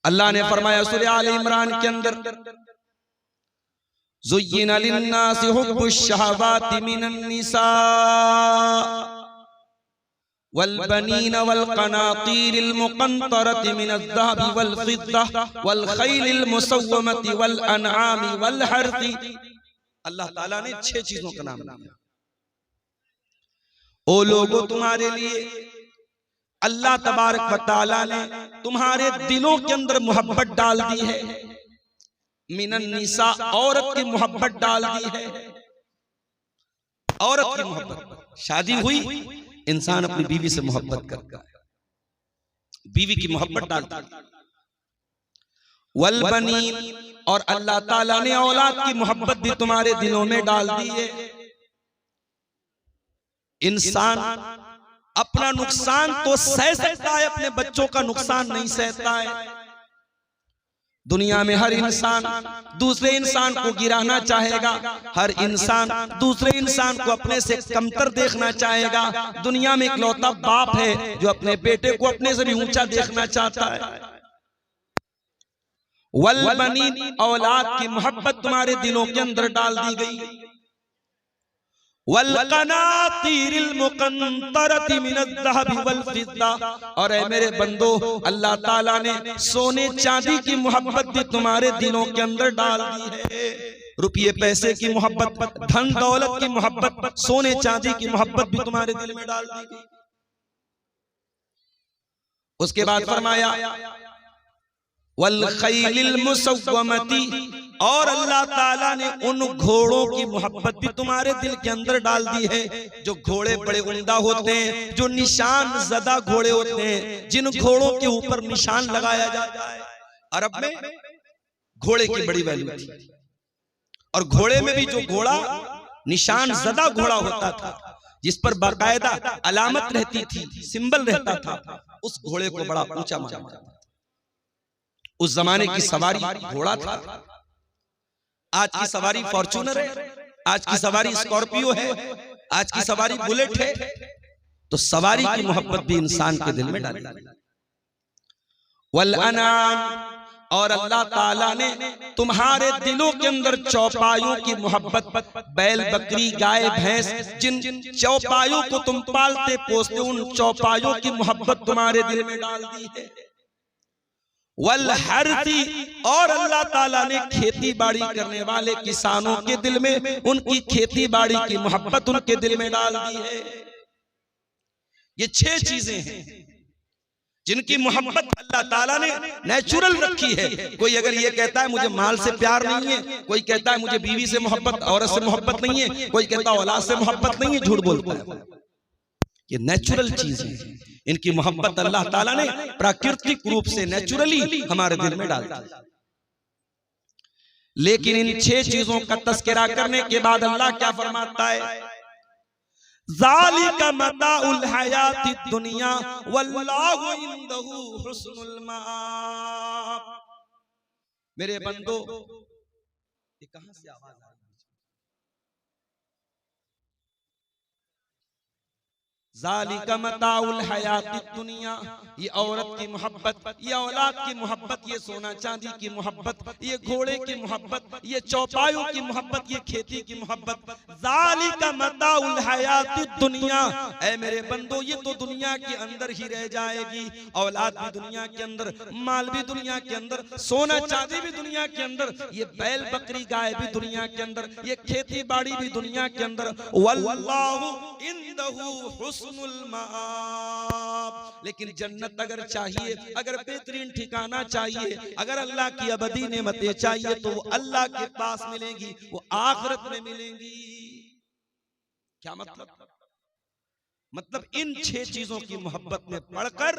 अल्लाह ने फरमाया सूरह आल इमरान के अंदर, ज़ुय्यिना लिन्नासि हुब्बुश शहवाति मिनन निसा वल बनीना वल क़नातीरिल मुक़ंतरति मिनज़ ज़हबि वल फ़िद्दा वल ख़ैलिल मुसव्वमति वल अनआमि वल हर्थि। अल्लाह ताला ने 6 चीजों का नाम लिया। ओ लोगों, तुम्हारे लिए अल्लाह तबारक व तआला ने तुम्हारे दिलों के अंदर मोहब्बत डाल दी है। मिनन निसा, औरत की मोहब्बत डाल दी है। औरत की मोहब्बत, शादी हुई, इंसान अपनी बीवी से मोहब्बत करता है, बीवी की मोहब्बत डालता है। वल बनीन, और अल्लाह ताला ने औलाद की मोहब्बत भी तुम्हारे दिलों में डाल दी है। इंसान अपना नुकसान तो सह सकता है, अपने बच्चों का नुकसान नहीं सहता है। दुनिया में हर इंसान दूसरे इंसान को गिराना चाहेगा, हर इंसान दूसरे इंसान को अपने से कमतर देखना चाहेगा। दुनिया में इकलौता बाप है जो अपने बेटे को अपने से भी ऊंचा देखना चाहता है। वल बनीन, औलाद की मोहब्बत तुम्हारे दिलों के अंदर डाल दी गई। वल क़नातीरिल मुक़ंतरति मिनज़ ज़हबि वल फ़िद्दा, और ऐ मेरे बंदो, अल्लाह ताला ने सोने चांदी की मोहब्बत भी तुम्हारे दिलों के अंदर डाल दी है। रुपये पैसे की मोहब्बत, धन दौलत की मोहब्बत, सोने चांदी की मोहब्बत भी तुम्हारे दिल में डाल दी गई। उसके बाद फरमाया वल ख़ैलिल मुसव्वमति, और अल्लाह ताला ने उन घोड़ों की मोहब्बत भी तुम्हारे दिल के अंदर डाल दी है, जो घोड़े बड़े उम्दा होते हैं, जो निशान ज़दा घोड़े होते हैं, जिन घोड़ों के ऊपर निशान लगाया जाता है। अरब में घोड़े की बड़ी वैल्यू थी, और घोड़े में भी जो घोड़ा निशान ज़दा घोड़ा होता था, जिस पर बाकायदा अलामत रहती थी, सिंबल रहता था, उस घोड़े को बड़ा ऊंचा माना जाता था। उस जमाने की सवारी घोड़ा था। आज की सवारी फॉर्च्यूनर है, आज की सवारी स्कॉर्पियो है, आज की सवारी बुलेट है। तो सवारी की मोहब्बत भी इंसान के दिल में डाली। वल अनाम, और अल्लाह ताला ने तुम्हारे दिलों के अंदर चौपायों की मोहब्बत, बैल बकरी गाय भैंस, जिन चौपायों को तुम पालते पोसते, उन चौपायों की मोहब्बत तुम्हारे दिल में डाल दी है। वल हर्थी, और अल्लाह ताला ने खेती बाड़ी करने वाले किसानों के दिल में उनकी खेती बाड़ी की मोहब्बत उनके दिल में डाल दी है। ये 6 चीजें हैं जिनकी मोहब्बत अल्लाह ताला ने नेचुरल रखी है। कोई अगर ये कहता है मुझे माल से प्यार नहीं है, कोई कहता है मुझे बीवी से मोहब्बत, औरत से मोहब्बत नहीं है, कोई कहता है औलाद से मोहब्बत नहीं है, झूठ बोलता है। ये नेचुरल चीज है, इनकी मोहब्बत अल्लाह ताला ने प्राकृतिक रूप से नेचुरली हमारे दिल में डाल दी। लेकिन इन 6 चीजों का तस्करा करने के बाद अल्लाह क्या फरमाता है, ज़ालिका मताउल हयातिद दुनिया वल्लाहु इंदहु हुस्नुल माआब। मेरे बंदो, ये कहां से आवाज आ रही है? ज़ालिका मताउल हयातिद दुनिया, ये औरत की मोहब्बत, ये औलाद की मोहब्बत, ये सोना चांदी की मोहब्बत, ये घोड़े की मोहब्बत, ये चौपायों की मोहब्बत, ये खेती की मोहब्बत। ज़ालिका मताउल हयातिद दुनिया, ऐ मेरे बंदो, ये तो दुनिया के अंदर ही रह जाएगी। औलाद भी दुनिया के अंदर, माल भी दुनिया के अंदर, सोना चांदी भी दुनिया के अंदर, ये बैल बकरी गाय भी दुनिया के अंदर, ये खेती बाड़ी भी दुनिया के अंदर। वल्लाहु इंदहु हुस्नुल माआब, लेकिन जन्नत अगर चाहिए, अगर बेहतरीन ठिकाना चाहिए, अगर अल्लाह की अबदी नेमतें चाहिए, तो वो अल्लाह के पास मिलेंगी, वो आखिरत में मिलेंगी। क्या मतलब इन 6 चीजों की मोहब्बत में पढ़कर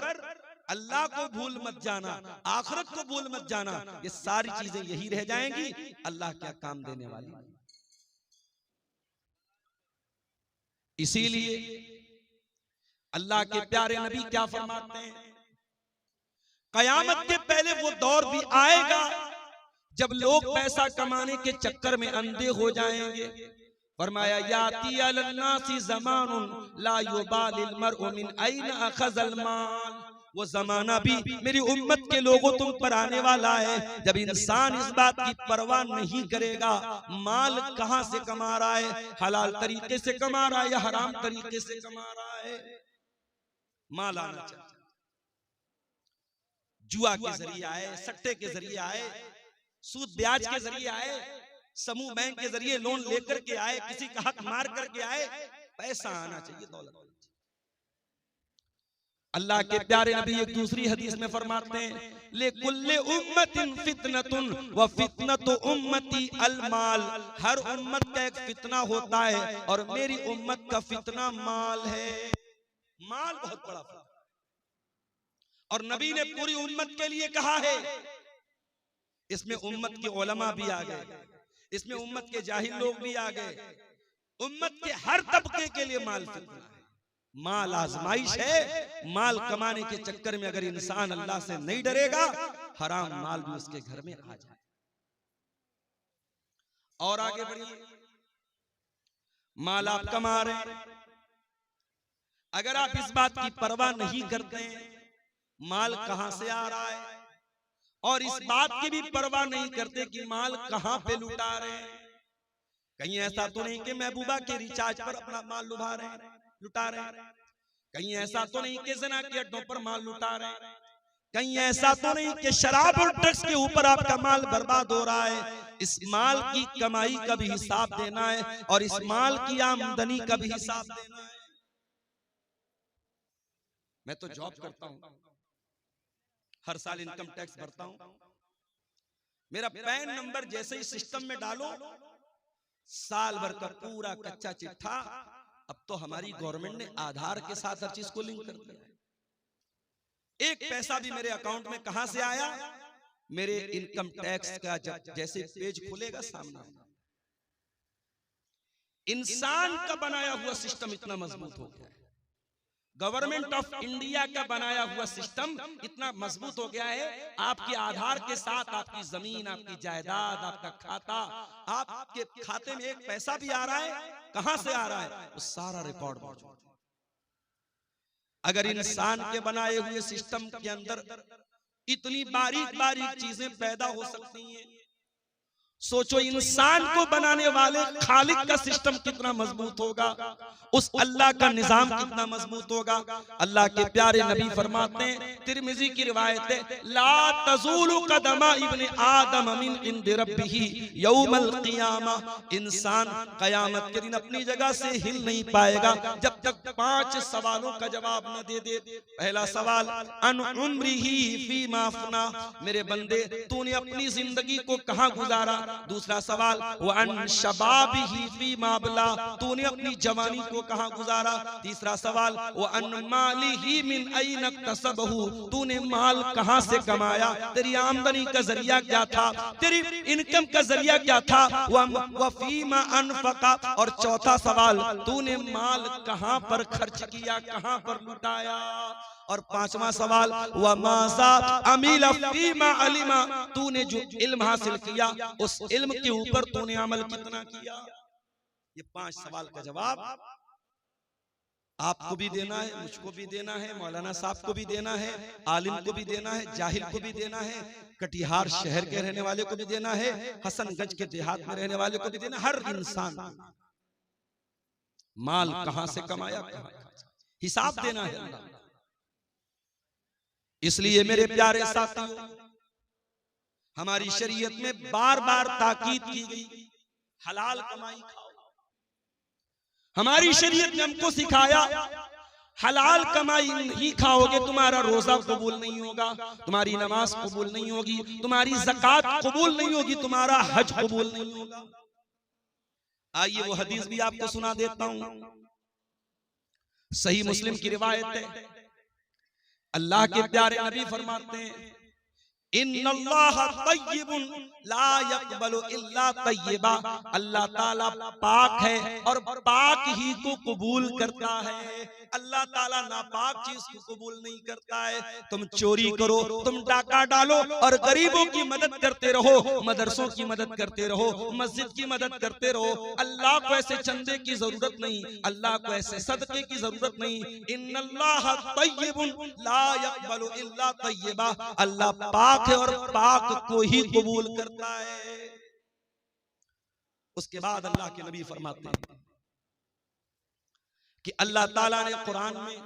अल्लाह को भूल मत जाना, आखिरत को भूल मत जाना। ये सारी चीजें यही रह जाएंगी, अल्लाह क्या काम देने वाली। इसीलिए अल्लाह के प्यारे नबी क्या फरमाते हैं, कयामत के पहले वो दौर भी आएगा जब लोग पैसा कमाने के चक्कर में अंधे हो जाएंगे। फरमाया याती अलन्नासी ज़मानुन ला युबालिल मरउ मिन ऐन अखज़ल माल वो जमाना भी मेरी उम्मत के लोगों तुम पर आने वाला है जब इंसान इस बात की परवाह नहीं करेगा माल कहां से कमा रहा है, हलाल तरीके से कमा रहा है या हराम तरीके से कमा रहा है। माल आना चाहिए, जुआ के जरिए आए, सट्टे के जरिए आए, सूद ब्याज के जरिए आए, समूह बैंक के जरिए लोन लेकर के आए, किसी का हक मार करके आए, पैसा आना चाहिए, दौलत। अल्लाह के प्यारे नबी एक दूसरी हदीस में फरमाते हैं ले कुल्ले उम्मतिन फितनतुन व फितनतु उम्मती अलमाल, हर उम्मत का एक फितना होता है और मेरी उम्मत का फितना माल है। माल बहुत बड़ा फितना, और नबी ने पूरी उम्मत के लिए कहा है। इसमें उम्मत के उलमा भी आ गए, इसमें उम्मत के जाहिल लोग भी आ गए, उम्मत के हर तबके के लिए माल फितना है। माल आजमाइश है, माल कमाने के चक्कर में अगर इंसान अल्लाह से नहीं डरेगा हराम माल भी उसके घर में आ जाए। और आगे बढ़िए, माल आप कमा रहे हैं, अगर आप इस बात की परवाह नहीं करते माल कहां से आ रहा है और इस बात की भी परवाह नहीं करते कि माल कहां पे लुटा रहे हैं, कहीं ऐसा तो नहीं कि महबूबा के रिचार्ज पर अपना माल लुटा रहे हैं, कहीं ऐसा तो नहीं कि ज़िना के अड्डों पर माल लुटा रहे हैं, कहीं ऐसा तो नहीं कि शराब और ड्रग्स के ऊपर आपका माल बर्बाद हो रहा है। इस माल की कमाई का भी हिसाब देना है और इस माल की आमदनी का भी हिसाब देना है। मैं तो जॉब करता हूं, हर साल इनकम टैक्स भरता हूं, मेरा पैन नंबर जैसे ही सिस्टम में डालो साल भर का पूरा कच्चा चिट्ठा, अब तो हमारी गवर्नमेंट ने आधार के साथ हर चीज को लिंक कर दिया है। एक पैसा भी मेरे अकाउंट में कहां से आया, मेरे इनकम टैक्स का जैसे पेज खुलेगा सामने। इंसान का बनाया हुआ सिस्टम इतना मजबूत हो गया है, गवर्नमेंट ऑफ इंडिया का बनाया हुआ सिस्टम इतना मजबूत हो गया है, आपके आधार के साथ आपकी जमीन, आपकी जायदाद, आपका खाता, आपके खाते में एक पैसा भी आ रहा है, कहां से आ रहा है, वो सारा रिकॉर्ड मौजूद है। अगर इंसान के बनाए हुए सिस्टम के अंदर इतनी बारीक बारीक चीजें पैदा हो सकती हैं, सोचो इंसान को बनाने वाले खालिक का सिस्टम कितना मजबूत होगा, उस अल्लाह का निजाम कितना मजबूत होगा। अल्लाह के प्यारे नबी फरमाते हैं, तिरमिजी की रिवायत है, ला तज़ूलु कदमा इब्ने आदम मिन इंद रब्बिही यौमल क़ियामा, इंसान कयामत के दिन अपनी जगह से हिल नहीं पाएगा जब तक 5 सवालों का जवाब न दे दे। पहला सवाल अन उम्रिही फीमा अफना, मेरे बंदे तूने अपनी जिंदगी को कहां गुजारा। दूसरा सवाल वन शबाबिही फीमा अबला, तूने अपनी जवानी को कहां गुजारा। तीसरा सवाल वन मालिही मिन ऐन इक्तसबहु, तूने माल कहां से कमाया, तेरी आमदनी का जरिया क्या था, तेरी इनकम का जरिया क्या था। व फीमा अनफका, और चौथा सवाल तूने माल कहां पर खर्च किया, कहां पर लुटाया। और 5वां सवाल व माज़ा अमिला फीमा अलिमा, तूने जो इल्म हासिल किया उस इल्म के ऊपर तूने अमल कितना किया। ये 5 सवाल का जवाब आपको भी देना है, मुझको भी देना है, मौलाना साहब को भी देना है, आलिम को भी देना है, जाहिल को भी देना है, कटिहार शहर के रहने वाले को भी देना है, हसनगंज के देहात में रहने वाले को भी देना, हर इंसान माल कहां से कमाया, हिसाब देना है अल्लाह। इसलिए मेरे प्यारे साथियों, हमारी शरीयत में बार बार ताकीद की गई हलाल कमाई खाओ। हमारी शरीयत ने हमको सिखाया हलाल कमाई नहीं खाओगे तुम्हारा रोजा कबूल नहीं होगा, तुम्हारी नमाज कबूल नहीं होगी, तुम्हारी ज़कात कबूल नहीं होगी, तुम्हारा हज कबूल नहीं होगा। आइए वो हदीस भी आपको सुना देता हूं, सही मुस्लिम की रिवायत है। अल्लाह के प्यारे नबी फरमाते हैं इन्नल्लाह तय्यिबुन ला यक़बलु इल्ला तय्यिबा, अल्लाह ताला पाक है और पाक ही को कबूल करता है। अल्लाह ताला नापाक चीज को कबूल नहीं करता है। तुम चोरी करो, तुम डाका डालो और गरीबों की मदद करते रहो, मदरसों की मदद करते रहो, मस्जिद की मदद करते रहो, अल्लाह को ऐसे चंदे की जरूरत नहीं, अल्लाह को ऐसे सदके की जरूरत नहीं। इन्नल्लाह तय्यिबुन ला यक़बलु इल्ला तय्यिबा, अल्लाह पाक है और पाक को ही कबूल करता है। उसके बाद अल्लाह के नबी फरमाते हैं कि अल्लाह ताला ने कुरान में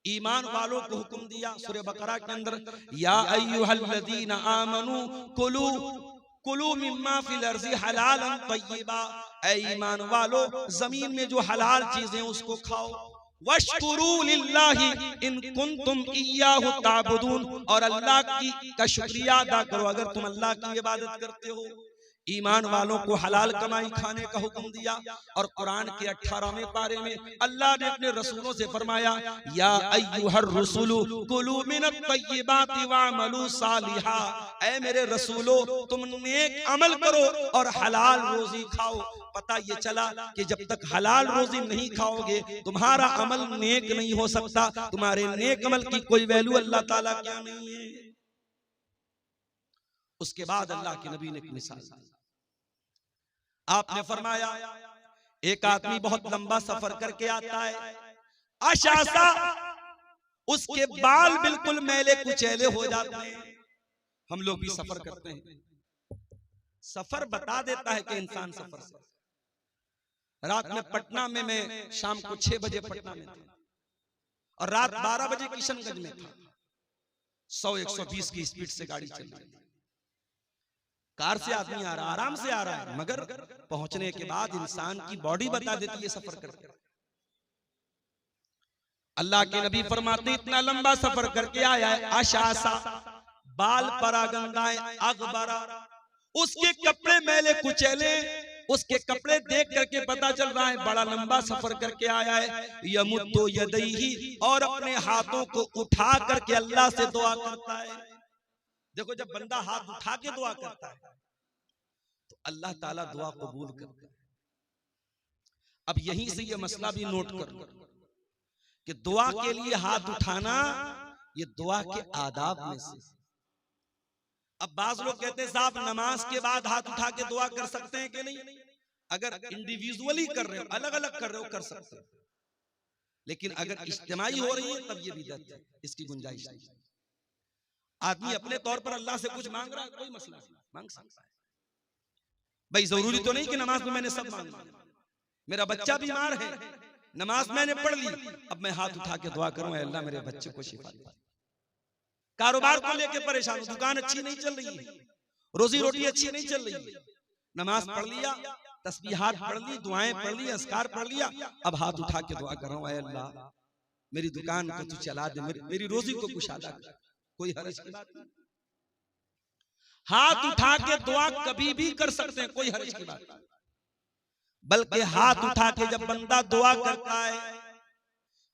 ईमान वालों को हुक्म दिया सूरह बकरा के अंदर, या अय्युहल्लज़ीना आमनू कुलू कुलू मिम्मा फिल अर्ज़ि हलालन तय्यिबा, ऐ ईमान वालो जमीन में जो हलाल चीजें उसको खाओ। वश्कुरू लिल्लाहि इन कुंतुम इय्याहु ताबुदून, और अल्लाह का शुक्रिया अदा करो अगर तुम अल्लाह की इबादत करते हो। ईमान वालों को हलाल कमाई खाने का हुक्म दिया। और कुरान के 18वें पारे में अल्लाह ने अपने रसूलों से फरमाया, या अय्युहर रसूलु कुलू मिनत तय्यिबाति वअमलू सालिहा, ऐ मेरे रसूलो तुम नेक अमल करो और हलाल रोजी खाओ। पता ये चला कि जब तक हलाल रोजी नहीं खाओगे तुम्हारा अमल नेक नहीं हो सकता, तुम्हारे नेक अमल की कोई वैल्यू अल्लाह ताला क्या नहीं है। उसके बाद अल्लाह के नबी ने एक मिसाल दी। आपने फरमाया एक आदमी बहुत लंबा सफर करके आता है, आशासा उसके बाल बिल्कुल मैले कुचैले हो जाते हैं। हम लोग भी सफर करते हैं, सफर बता देता है कि इंसान सफर से। रात में पटना में मैं शाम को 6 बजे पटना में था और रात 12 बजे किशनगंज में था। 100-120 की स्पीड से गाड़ी चल रही थी। कार से आदमी आ रहा, आराम से आ रहा है, मगर पहुंचने के बाद इंसान की बॉडी बता देती है सफर करके। अल्लाह के नबी फरमाते इतना लंबा सफर करके आया है, आशासा बाल परागंदाए अगबरा, उसके कपड़े मैले कुचैले, उसके कपड़े देख करके पता चल रहा है बड़ा लंबा सफर करके आया है। यमुद्दु यदैहि, और अपने हाथों को उठा करके अल्लाह से दुआ करता है। देखो जब बंदा हाथ उठा के दुआ करता है तो अल्लाह ताला दुआ कबूल करता है। अब यहीं से ये मसला भी नोट कर लो कि दुआ के लिए हाथ उठाना ये दुआ के आदाब में से। अब बाज लोग कहते हैं साहब नमाज के बाद हाथ उठा के दुआ कर सकते हैं कि नहीं? अगर इंडिविजुअली कर रहे हो, अलग अलग कर रहे हो, कर सकते हो, लेकिन अगर इज्तिमाई हो रही है तब ये बिदअत है, इसकी गुंजाइश नहीं। आदमी अपने तौर पर अल्लाह से कुछ मांग रहा है, कोई मसला नहीं, मांग सकता है भाई। जरूरी तो नहीं कि नमाज में मैंने सब मांगा। मेरा बच्चा बीमार है, नमाज मैंने पढ़ ली, अब मैं हाथ उठा के दुआ करूं अल्लाह मेरे बच्चे को शिफा दे। कारोबार को लेके परेशान हूं, दुकान अच्छी नहीं चल रही है, रोजी रोटी अच्छी नहीं चल रही है, नमाज पढ़ लिया, तस्बीहात पढ़ ली, दुआएं पढ़ ली, अस्कार पढ़ लिया, अब हाथ उठा के दुआ कर रहा हूं अल्लाह मेरी दुकान को तू चला दे, मेरी रोजी को कुशादा कर। कोई हर्ज की बात नहीं, हाथ उठा के दुआ कभी भी कर सकते हैं, कोई हर्ज की बात नहीं। बल्कि हाथ उठा के जब बंदा दुआ करता है,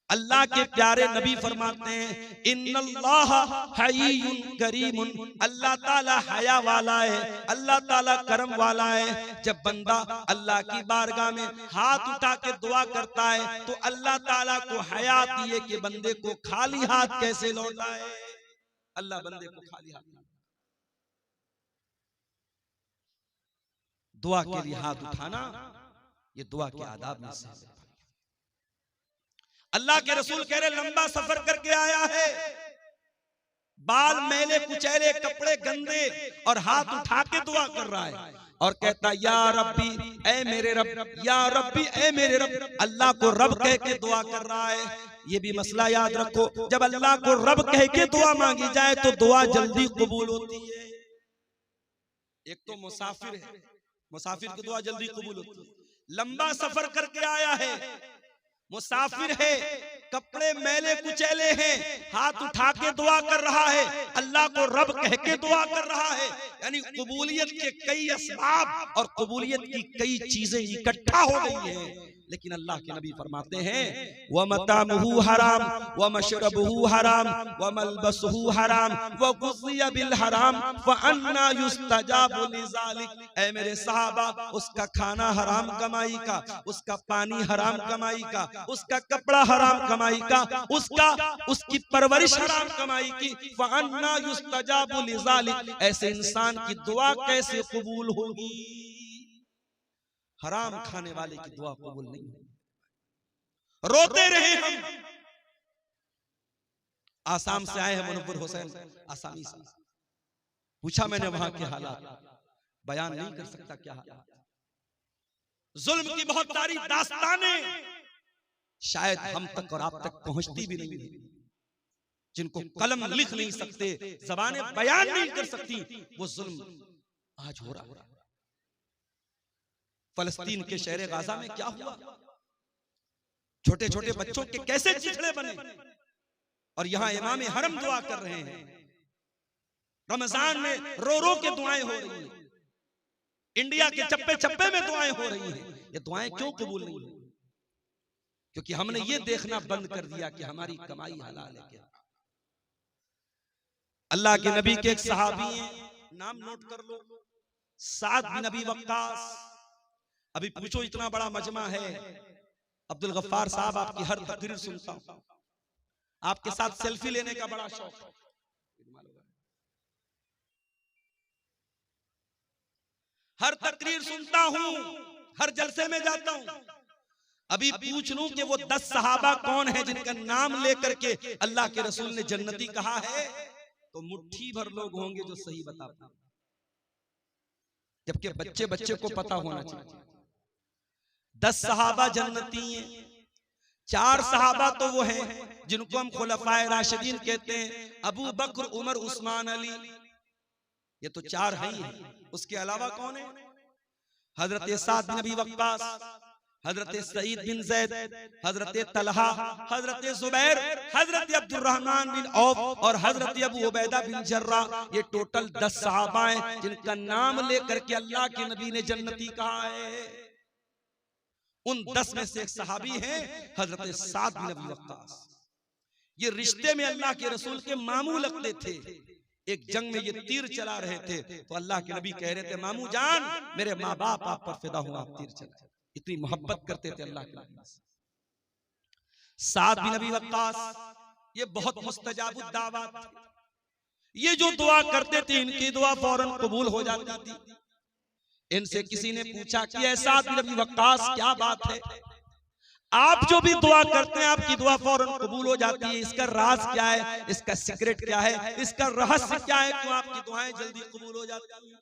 अल्लाह के प्यारे नबी फरमाते हैं इन्नल्लाह हय्युन करीमुन, अल्लाह ताला हया वाला है, अल्लाह ताला करम वाला है। जब बंदा अल्लाह की बारगाह में हाथ उठा के दुआ करता है तो अल्लाह ताला को हया आती है कि बंदे को खाली हाथ कैसे लौटाए। अल्लाह बंदे को खाली हाथ नहीं। दुआ के लिए हाथ उठाना ये दुआ के आदाब में से है। अल्लाह के रसूल कह रहे लंबा सफर करके आया है, बाल मैले कुचैले, कपड़े गंदे, और हाथ उठा के दुआ कर रहा है और कहता या रब्बी ऐ मेरे रब, या रब्बी ऐ मेरे रब। अल्लाह को रब कह के दुआ कर रहा है। ये भी मसला याद रखो, जब अल्लाह को रब कह के दुआ मांगी जाए तो दुआ जल्दी कबूल होती है। एक तो मुसाफिर है, मुसाफिर की दुआ जल्दी कबूल होती है। लंबा सफर करके आया है, मुसाफिर है, कपड़े मैले कुचैले हैं, हाथ उठा के दुआ कर रहा है, अल्लाह को रब कह के दुआ कर रहा है। यानी कबूलियत के कई असबाब और कबूलियत की कई चीजें इकट्ठा हो गई हैं। लेकिन अल्लाह के नबी फरमाते हैं व मतामुहु हराम व मशरबुहु हराम व मलबसुहु हराम व गुज़िया बिल हराम फ अन्ना युस्तजाबु लिज़ालिक। ऐ मेरे सहाबा, उसका खाना हराम कमाई का, उसका पानी हराम कमाई का, उसका कपड़ा हराम कमाई का, उसकी परवरिश हराम कमाई की। फ अन्ना युस्तजाबु लिज़ालिक, ऐसे इंसान की दुआ कैसे कबूल होगी? हराम खाने वाले की दुआ कबूल नहीं है। रोते रहे हम। आसाम से आए हैं मुनव्वर हुसैन, आसामी से। पूछा मैंने वहां के हालात, बयान नहीं कर सकता क्या हालात। जुल्म की बहुत सारी दास्तानें शायद हम तक और आप तक पहुंचती भी नहीं है, जिनको कलम लिख नहीं सकते, ज़बानें बयान नहीं कर सकती, वो जुल्म आज हो रहा है। फलस्तीन के शहर गाजा में क्या हुआ? छोटे छोटे बच्चों के कैसे चिथड़े बने, और यहां इमाम हरम दुआ कर रहे हैं। रमजान में रो रो के दुआएं हो रही हैं, इंडिया के चप्पे चप्पे में दुआएं हो रही हैं। ये दुआएं क्यों कबूल नहीं हुई? क्योंकि हमने ये देखना बंद कर दिया कि हमारी कमाई हलाल है क्या। अल्लाह के नबी के एक सहाबी हैं, नाम नोट कर लो, साद बिन अबी वक्कास। अभी पूछो, इतना बड़ा मजमा है, अब्दुल गफ्फार साहब आपकी हर तकरीर सुनता हूं, आपके साथ सेल्फी लेने का बड़ा शौक है, हर तकरीर सुनता हूं, हर जलसे में जाता हूं। अभी पूछ लूं कि वो 10 सहाबा कौन है जिनका नाम लेकर के अल्लाह के रसूल ने जन्नती कहा है, तो मुट्ठी भर लोग होंगे जो सही बता पाए, जबकि बच्चे बच्चे को पता होना चाहिए। 10 सहाबा जन्नती हैं। 4 सहाबा तो वो हैं जिनको हम खुलफाए राशिदीन कहते हैं, अबू बकर, उमर, उस्मान, अली, ये तो 4 हैं। उसके अलावा कौन है? हजरत साद बिन अबी वक्कास, हजरत सईद बिन जैद, हजरत तलहा, हजरत जुबैर, हजरत अब्दुर्रहमान बिन औफ और हजरत अबू उबैदा बिन जर्रा। ये टोटल 10 सहाबा हैं जिनका नाम लेकर के अल्लाह के नबी ने जन्नती कहा है। उन 10 में से एक सहाबी हैं हजरत साद बिन अबी वक्कास। ये रिश्ते में अल्लाह के रसूल के मामू लगते थे। एक जंग में ये तीर चला रहे थे तो अल्लाह के नबी कह रहे थे, मामू जान, मेरे माँ बाप आप पर फिदा हुआ, आप तीर चलाए। इतनी मोहब्बत करते थे अल्लाह के नबी से। साद बिन अबी वक्कास ये बहुत मुस्तजाबुद दावत, ये जो दुआ करते थे इनकी दुआ फौरन कबूल हो जाती थी। इनसे किसी ने पूछा कि ऐसा साद बिन वक्कास क्या बात है, आप जो भी दुआ करते हैं आपकी दुआ फौरन कबूल हो जाती है, इसका राज क्या है, इसका सीक्रेट क्या है, इसका रहस्य क्या है, क्यों आपकी दुआएं जल्दी कबूल हो जाती हैं?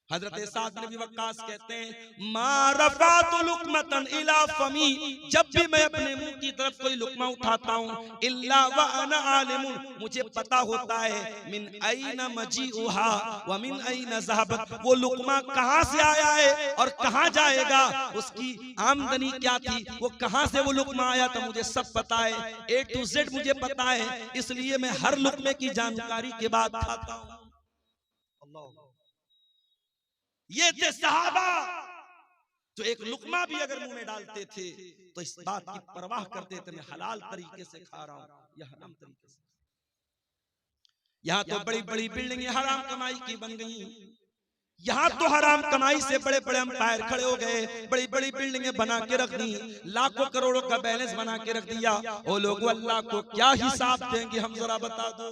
हजरत साद बिन वक्कास कहते हैं, मा रफ़अतु लुक़मतन इला फमी, जब भी मैं अपने मुंह की तरफ कोई लुकमा उठाता हूँ, इल्ला व अना आलिमुन, मुझे पता होता है, मिन ऐना मजीउहा व मिन ऐना ज़हबत, वो लुकमा कहाँ से आया है और कहाँ जाएगा, उसकी आमदनी क्या थी, वो कहाँ से वो लुकमा आया था, मुझे सब पता है, A to Z मुझे पता है, इसलिए मैं हर लुकमे की जानकारी के बाद खाता हूँ। अल्लाह, ये थे सहाबा जो एक लुकमा भी अगर मुंह में डालते थे तो इस बात की परवाह करते थे, मैं हलाल तरीके से खा रहा हूं या हराम तरीके से। यहां तो बड़ी बड़ी बिल्डिंगें हराम कमाई की बन गई, यहां तो हराम कमाई से बड़े बड़े एम्पायर खड़े हो गए, बड़ी बड़ी बिल्डिंगें बना के रख दी, लाखों करोड़ों का बैलेंस बना के रख दिया। वो लोग अल्लाह को क्या हिसाब देंगे, हम जरा बता दो।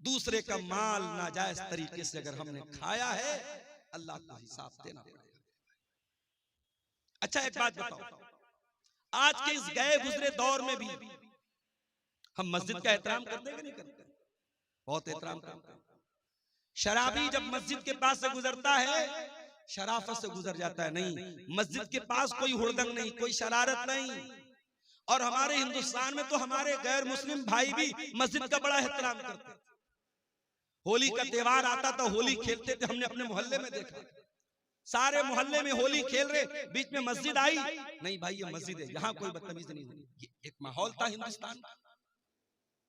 दूसरे का माल नाजायज तरीके से अगर हमने खाया है, अल्लाह को हिसाब देना पड़ेगा। अच्छा एक बात बताओ, आज के इस गए गुजरे दौर में भी हम मस्जिद का एहतराम करते हैं कि नहीं करते? बहुत एहतराम करते हैं। शराबी जब मस्जिद के पास से गुजरता है शराफत से गुजर जाता है, नहीं, मस्जिद के पास कोई हुड़दंग नहीं, कोई शरारत नहीं। और हमारे हिंदुस्तान में तो हमारे गैर मुस्लिम भाई भी मस्जिद का बड़ा एहतराम करते हैं। होली का त्योहार आता था, होली खेलते थे, हमने अपने मोहल्ले में देखा, सारे मोहल्ले में होली खेल रहे, बीच में मस्जिद आई, नहीं भाई ये मस्जिद है, यहाँ कोई बदतमीजी नहीं होगी। ये एक माहौल था हिंदुस्तान।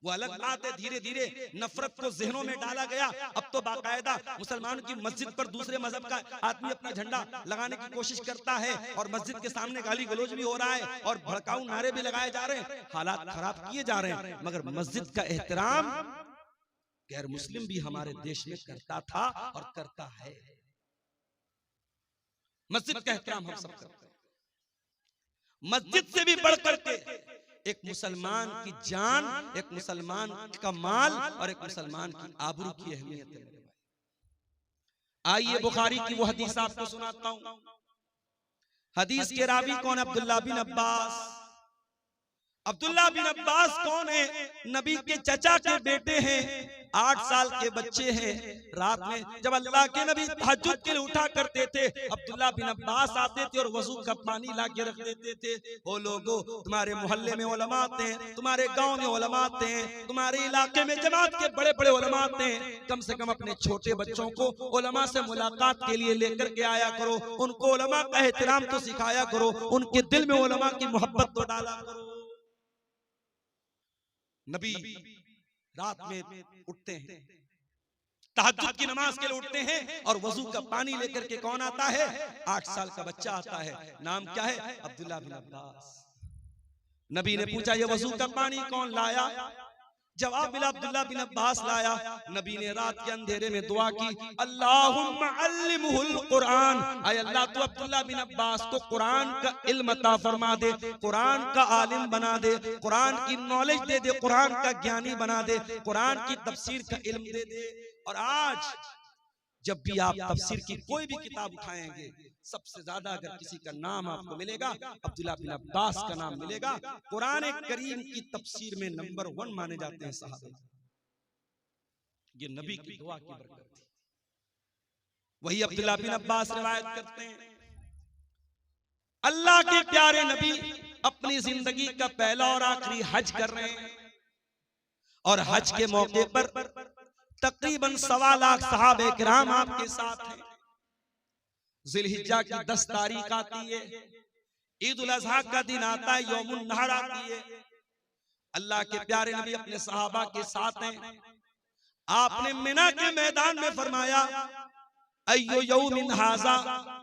वो अलग बात है। धीरे धीरे नफरत को जहनों में डाला गया। अब तो बाकायदा मुसलमान की मस्जिद पर दूसरे मजहब का आदमी अपना झंडा लगाने की कोशिश करता है और मस्जिद के सामने गाली गलौज भी हो रहा है और भड़काऊ नारे भी लगाए जा रहे हैं। हालात खराब किए जा रहे हैं, मगर मस्जिद का एहतराम गैर मुस्लिम भी हमारे देश में करता था और करता है। मस्जिद का एहतराम हम सब करते हैं। मस्जिद से भी बढ़ करके एक मुसलमान की जान, एक मुसलमान का माल और एक मुसलमान की आबरू की अहमियत है मेरे भाई। आइए बुखारी की वो हदीस आपको सुनाता हूं। हदीस के रावी कौन? अब्दुल्ला बिन अब्बास। अब्दुल्ला बिन अब्बास कौन है? नबी के चचा के बेटे हैं, 8 साल के बच्चे हैं। रात में जब अल्लाह के नबी तहज्जुद के लिए उठा करते थे, अब्दुल्ला बिन अब्बास आते थे और वजू का पानी ला के रख देते थे। ओ लोगों, तुम्हारे मोहल्ले में उलमा आते हैं, तुम्हारे गांव में उलमा आते हैं, तुम्हारे इलाके में जमात के बड़े बड़े उलमा आते हैं, कम से कम अपने छोटे बच्चों को उलमा से मुलाकात के लिए लेकर के आया करो। उनको उलमा का एहतराम तो सिखाया करो, उनके दिल में उलमा की मोहब्बत तो डाला करो। नबी रात में उठते हैं, तहज्जुद की नमाज के लिए उठते हैं और वजू का पानी लेकर के कौन आता है? 8 साल का बच्चा आता है। नाम क्या है? अब्दुल्ला बिन अब्बास। नबी ने पूछा, ये वजू का पानी कौन लाया? जवाब मिला, अब्दुल्ला बिन अब्बास लाया। नबी ने रात के अंधेरे में दुआ की, अल्लाहुम्मा अल्लिमहुल कुरान, ऐ अल्लाह तू अब्दुल्ला बिन अब्बास को कुरान का इल्म अता फरमा दे, कुरान का आलिम बना दे, कुरान की नॉलेज दे दे, कुरान का ज्ञानी बना दे, कुरान की तफसीर का इल्म दे दे। और आज जब भी आप तफसीर की कोई भी किताब उठाएंगे, सबसे ज्यादा अगर किसी का नाम आपको मिलेगा, अब्दुल्ला बिन अब्बास का नाम मिलेगा। कुरान करीम की तफसीर में नंबर 1 माने जाते हैं सहाबा। ये नबी की दुआ की बरकत थी। वही अब्दुल्ला बिन अब्बास रिवायत करते हैं, अल्लाह के प्यारे नबी अपनी जिंदगी का पहला और आखिरी हज कर रहे हैं और हज के मौके पर तकरीबन 1.25 लाख सहाबे किराम आपके साथ हैं। जिलहिज्जा की 10 तारीख आती है, ईद उल अज़हा का दिन आता है, यौमुन नहर आती है। अल्लाह के प्यारे नबी अपने सहाबा के साथ हैं। आपने मिना के मैदान में फरमाया, अय्यो यौमिन हाज़ा,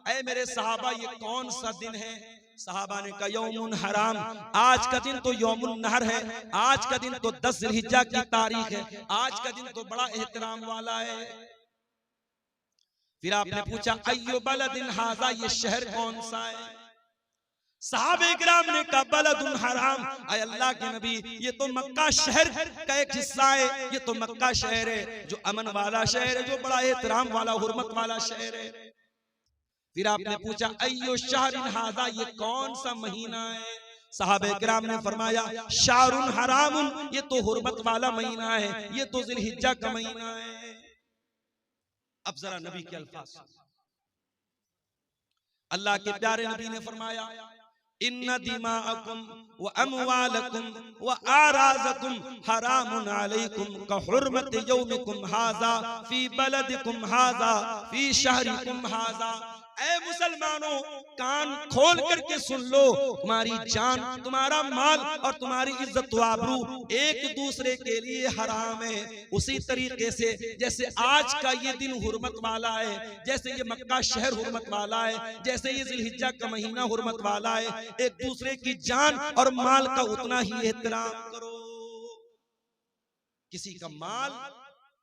ऐ मेरे सहाबा ये कौन सा दिन है? सहाबा ने कहा, यौमुन हराम, आज का दिन तो यौमुन नहर है, आज का दिन तो 10 जिलहिज्जा की तारीख है, आज का दिन तो बड़ा एहतराम वाला है। फिर आपने पूछा, अय्यो बलदिन हाज़ा, ये शहर कौन सा है? सहाबे किराम ने कहा, बलदुन हराम, ऐ अल्लाह के नबी ये तो मक्का शहर का एक हिस्सा है, ये तो मक्का शहर है जो अमन वाला शहर है, जो बड़ा एहतराम वाला हुर्मत वाला शहर है। फिर आपने पूछा, अय्यो शहरिन हाज़ा, ये कौन सा महीना है? सहाबे किराम ने फरमाया, शारुन हरामुन, ये तो हुर्मत वाला महीना है, ये तो जिलहिज्जा का महीना है। अब जरा नबी के अल्फाज, अल्लाह के प्यारे नबी ने फरमाया, इन्ना दिमाअकुम व अमवालकुम व आराज़कुम हरामुन अलैकुम का हुर्मत यौमिकुम हाज़ा फी बलदिकुम हाज़ा फी शहरिकुम हाज़ा। ऐ मुसलमानों, कान खोल करके सुन लो, तुम्हारी जान, तुम्हारा माल और तुम्हारी इज्जत व आबरू एक दूसरे के लिए हराम है। उसी तरीके से जैसे आज का ये दिन हुर्मत वाला है, जैसे ये मक्का शहर हुर्मत वाला है, जैसे ये जिलहिज्जा का महीना हुर्मत वाला है, एक दूसरे की जान और माल का उतना ही एहतराम करो। किसी का माल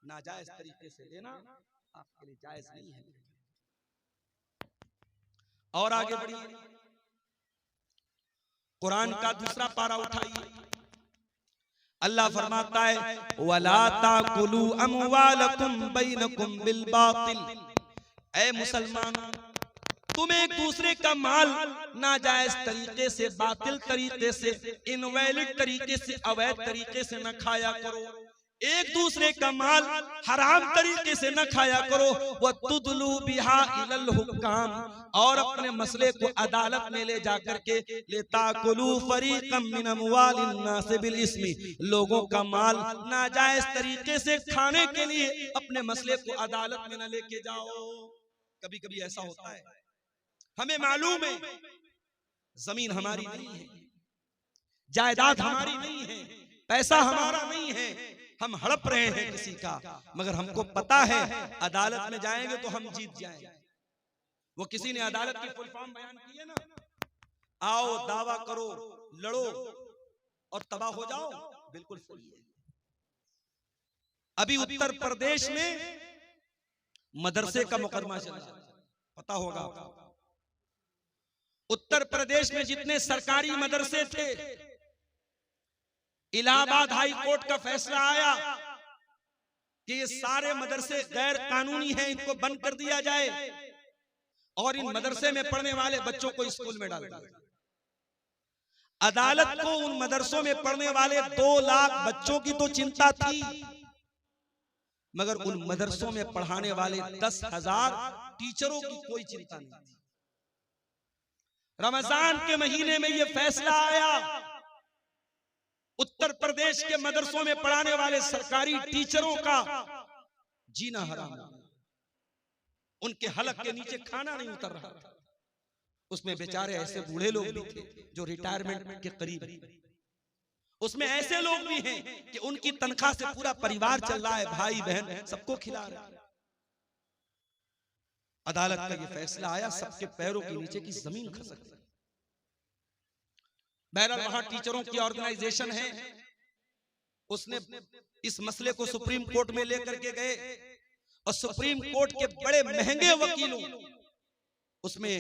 नाजायज तरीके से लेना आपके लिए जायज नहीं है। और आगे बढ़िए, कुरान का दूसरा पारा उठाइए। अल्लाह फरमाता है, वला ताकुलू अमवालकुम बैनकुम बिल बातिल। ऐ मुसलमानों, तुम एक दूसरे का माल नाजायज तरीके से, बातिल तरीके से, इनवैलिड तरीके से, अवैध तरीके से न खाया करो। एक दूसरे का माल हराम तरीके से न खाया करो। वह तुदलू बिहा इलल हुक्काम, और अपने मसले को अदालत में ले जाकर के लेताकुलू फरीकम मिन अमवालिन नास बिल इस्मी, लोगों का माल नाजायज तरीके से खाने के लिए अपने मसले को अदालत में न लेके जाओ। कभी कभी ऐसा होता है, हमें मालूम है जमीन हमारी नहीं है, जायदाद हमारी नहीं है, पैसा हमारा नहीं है, हम हड़प रहे हैं किसी का, मगर हमको पता है अदालत में जाएंगे तो हम जीत जाएंगे। वो किसी ने अदालत की फुल फॉर्म बयान की है ना, आओ दावा करो, लड़ो और तबाह हो जाओ, बिल्कुल सही है। अभी उत्तर प्रदेश में मदरसे का मुकदमा चल रहा है, पता होगा आपको। उत्तर प्रदेश में जितने सरकारी मदरसे थे, इलाहाबाद हाई कोर्ट का फैसला आया कि ये सारे मदरसे गैर कानूनी हैं, इनको बंद कर दिया जाए और इन मदरसे में पढ़ने वाले बच्चों को स्कूल में डाल दिया। अदालत को उन मदरसों में पढ़ने वाले 2 लाख बच्चों की तो चिंता थी, मगर उन मदरसों में पढ़ाने वाले 10,000 टीचरों की कोई चिंता नहीं थी। रमजान के महीने में यह फैसला आया, उत्तर प्रदेश के मदरसों में पढ़ाने वाले सरकारी टीचरों का जीना हराम, उनके हलक के नीचे खाना नहीं उतर रहा था। उसमें बेचारे ऐसे बूढ़े लोग भी थे जो रिटायरमेंट के करीब, उसमें ऐसे लोग भी हैं कि उनकी तनख्वाह से पूरा परिवार चल रहा है, भाई बहन सबको खिला रहा है। अदालत का ये फैसला आया, सबके पैरों के नीचे की जमीन खसक गई। बहरहाल वहां टीचरों की ऑर्गेनाइजेशन है, उसने इस मसले को सुप्रीम कोर्ट में लेकर के गए और सुप्रीम कोर्ट के बड़े महंगे वकीलों, उसमें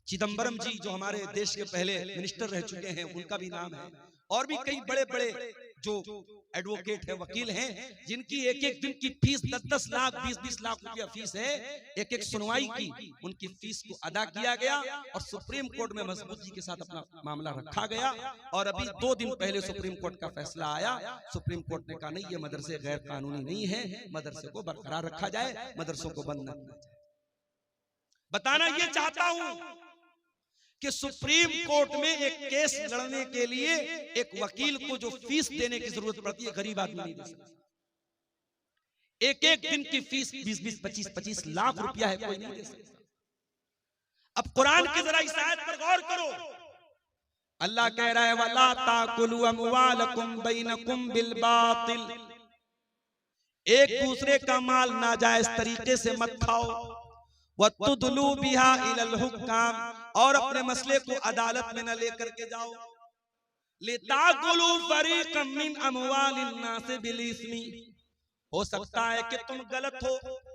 चिदंबरम जी जो हमारे देश के पहले मिनिस्टर रह चुके हैं, उनका भी नाम है, और भी कई बड़े बड़े जो एडवोकेट है, वकील हैं, जिनकी एक एक दिन की फीस 10-10 लाख 20-20 लाख रुपया फीस है। एक एक सुनवाई की उनकी फीस को अदा किया गया और सुप्रीम कोर्ट में मजबूती के साथ अपना मामला रखा गया। और अभी 2 दिन पहले सुप्रीम कोर्ट का फैसला आया, सुप्रीम कोर्ट ने कहा नहीं, ये मदरसे गैर कानूनी नहीं है, मदरसे को बरकरार रखा जाए, मदरसों को बंद न किया जाए। बताना ये चाहता हूं कि सुप्रीम कोर्ट में एक केस लड़ने के लिए एक वकील को जो फीस देने की जरूरत पड़ती है, गरीब आदमी नहीं दे सकता। एक एक दिन की फीस 20-20, 25-25 लाख रुपया है, कोई नहीं दे सकता। अब कुरान की जरा इस आयत पर गौर करो, अल्लाह कह रहा है वला ताकुलु अमवालकुम बैनकुम बिल बातिल, एक दूसरे का माल नाजायज तरीके से मत खाओ, वतुदलु बिहा इलल हुक्काम, और अपने मसले को अदालत में न लेकर के जाओ, लिताकुलु फरीक़म मिन अमवालिन नास बिल इस्मी, हो सकता है कि तुम गलत हो,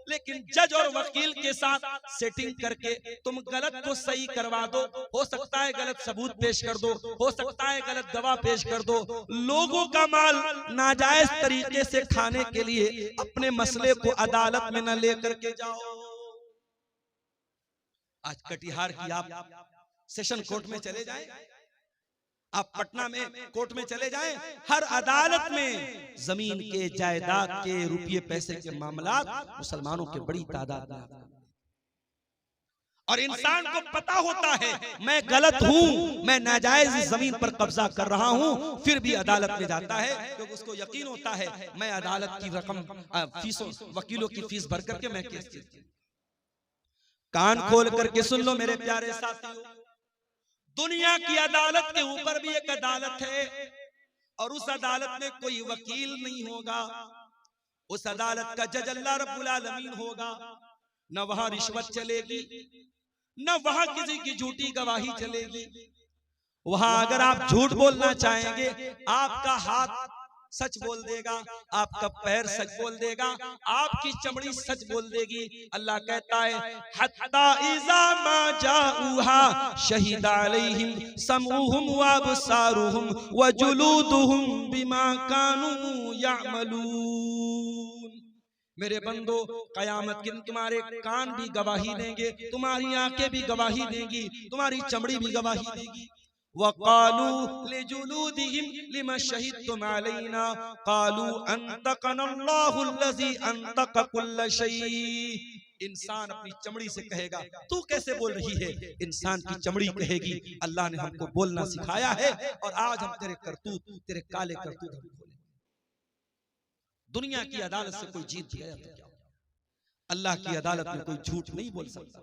लेकिन जज और वकील के साथ सेटिंग करके तुम गलत को सही करवा दो। हो सकता है गलत सबूत पेश कर दो, हो सकता है गलत गवाह पेश कर दो। लोगों का माल नाजायज तरीके से खाने के लिए अपने मसले को अदालत में न लेकर के जाओ। आज कटिहार की आप सेशन कोर्ट में चले जाएं, आप पटना में कोर्ट में चले जाएं, हर अदालत में जमीन के, जायदाद के, रुपये पैसे के मामलात मुसलमानों के बड़ी तादाद में। और इंसान को पता होता है मैं गलत हूं, मैं नाजायज जमीन पर कब्जा कर रहा हूं, फिर भी अदालत में जाता है क्योंकि उसको यकीन होता है मैं अदालत की रकम, फीसों, वकीलों की फीस भर करके मैं केस जीत। कान खोल करके सुन लो मेरे प्यारे साथियों, दुनिया की अदालत के ऊपर भी एक अदालत है और उस अदालत में कोई वकील नहीं होगा, उस अदालत का जज अल्लाह रब्बुल आलमीन होगा। न वहां रिश्वत चलेगी, न वहां किसी की झूठी गवाही चलेगी। वहां अगर आप झूठ बोलना चाहेंगे, आपका हाथ सच बोल देगा, आपका पैर सच बोल देगा, आपकी चमड़ी सच बोल देगी। अल्लाह कहता है हत्ता इज़ा मा जाऊहा शहीद अलैहिम समऊहुम व अबसारुहुम व जुलूदुहुम बिमा कानू यअमलून। मेरे बंदो, कयामत के दिन तुम्हारे कान भी गवाही देंगे, तुम्हारी आंखें भी गवाही देंगी, तुम्हारी चमड़ी भी गवाही देगी। वक़ालू लिजुलूदिहिम लिमा शहीदतुम अलैना क़ालू अंतक़नल्लाहु अल्लज़ी अंतक़ कुल्ल शै। इंसान अपनी चमड़ी से कहेगा तू कैसे बोल रही है, इंसान की चमड़ी कहेगी अल्लाह ने हमको बोलना सिखाया है और आज हम तेरे करतूत, तेरे काले करतूत हम बोले। दुनिया की अदालत से कोई जीत गया तो क्या, अल्लाह की अदालत में कोई झूठ नहीं बोल सकता।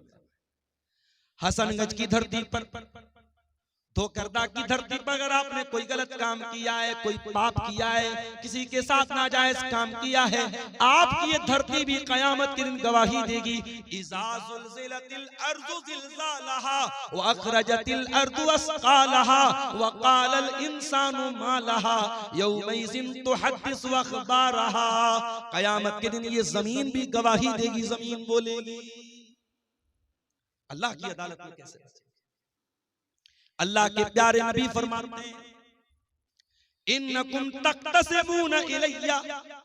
हसनगंज की धरती पर तो करदा की धरती पर अगर आपने कोई गलत काम किया है, कोई पाप किया है, किसी के साथ नाजायज काम किया है, आपकी ये धरती भी कयामत के दिन गवाही देगी। इज़ा ज़ुलज़िलतिल अर्ज़ु ज़िलज़ालहा व अख़रजतिल अर्ज़ु अस्क़ालहा व क़ालल इंसानु मा लहा यौमइज़िन तुहद्दिसु अख़बारहा। कयामत के दिन ये जमीन भी गवाही देगी, जमीन बोलेगी। अल्लाह की अदालत में कैसे? अल्लाह के प्यारे नबी फरमाते हैं, इन्नकुम तक़तसिमूना इलैया,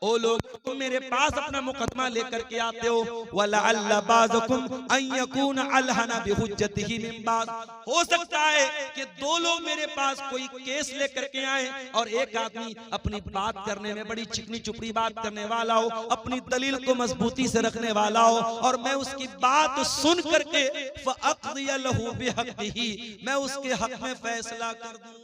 ओ लोग तुम मेरे पास अपना मुकदमा लेकर के आते हो, वलअल्ल बाज़कुम अन यकूना अलहना बिहुज्जतिही मिन बाज़, हो सकता है कि दो लोग मेरे पास कोई केस लेकर के आए और एक आदमी अपनी बात करने में बड़ी चिकनी चुपड़ी बात करने वाला हो, अपनी दलील को मजबूती से रखने वाला हो, और मैं उसकी बात सुन करके फ़अक़ज़िय लहू बिहक़्क़िही, मैं उसके हक में फैसला कर दूं।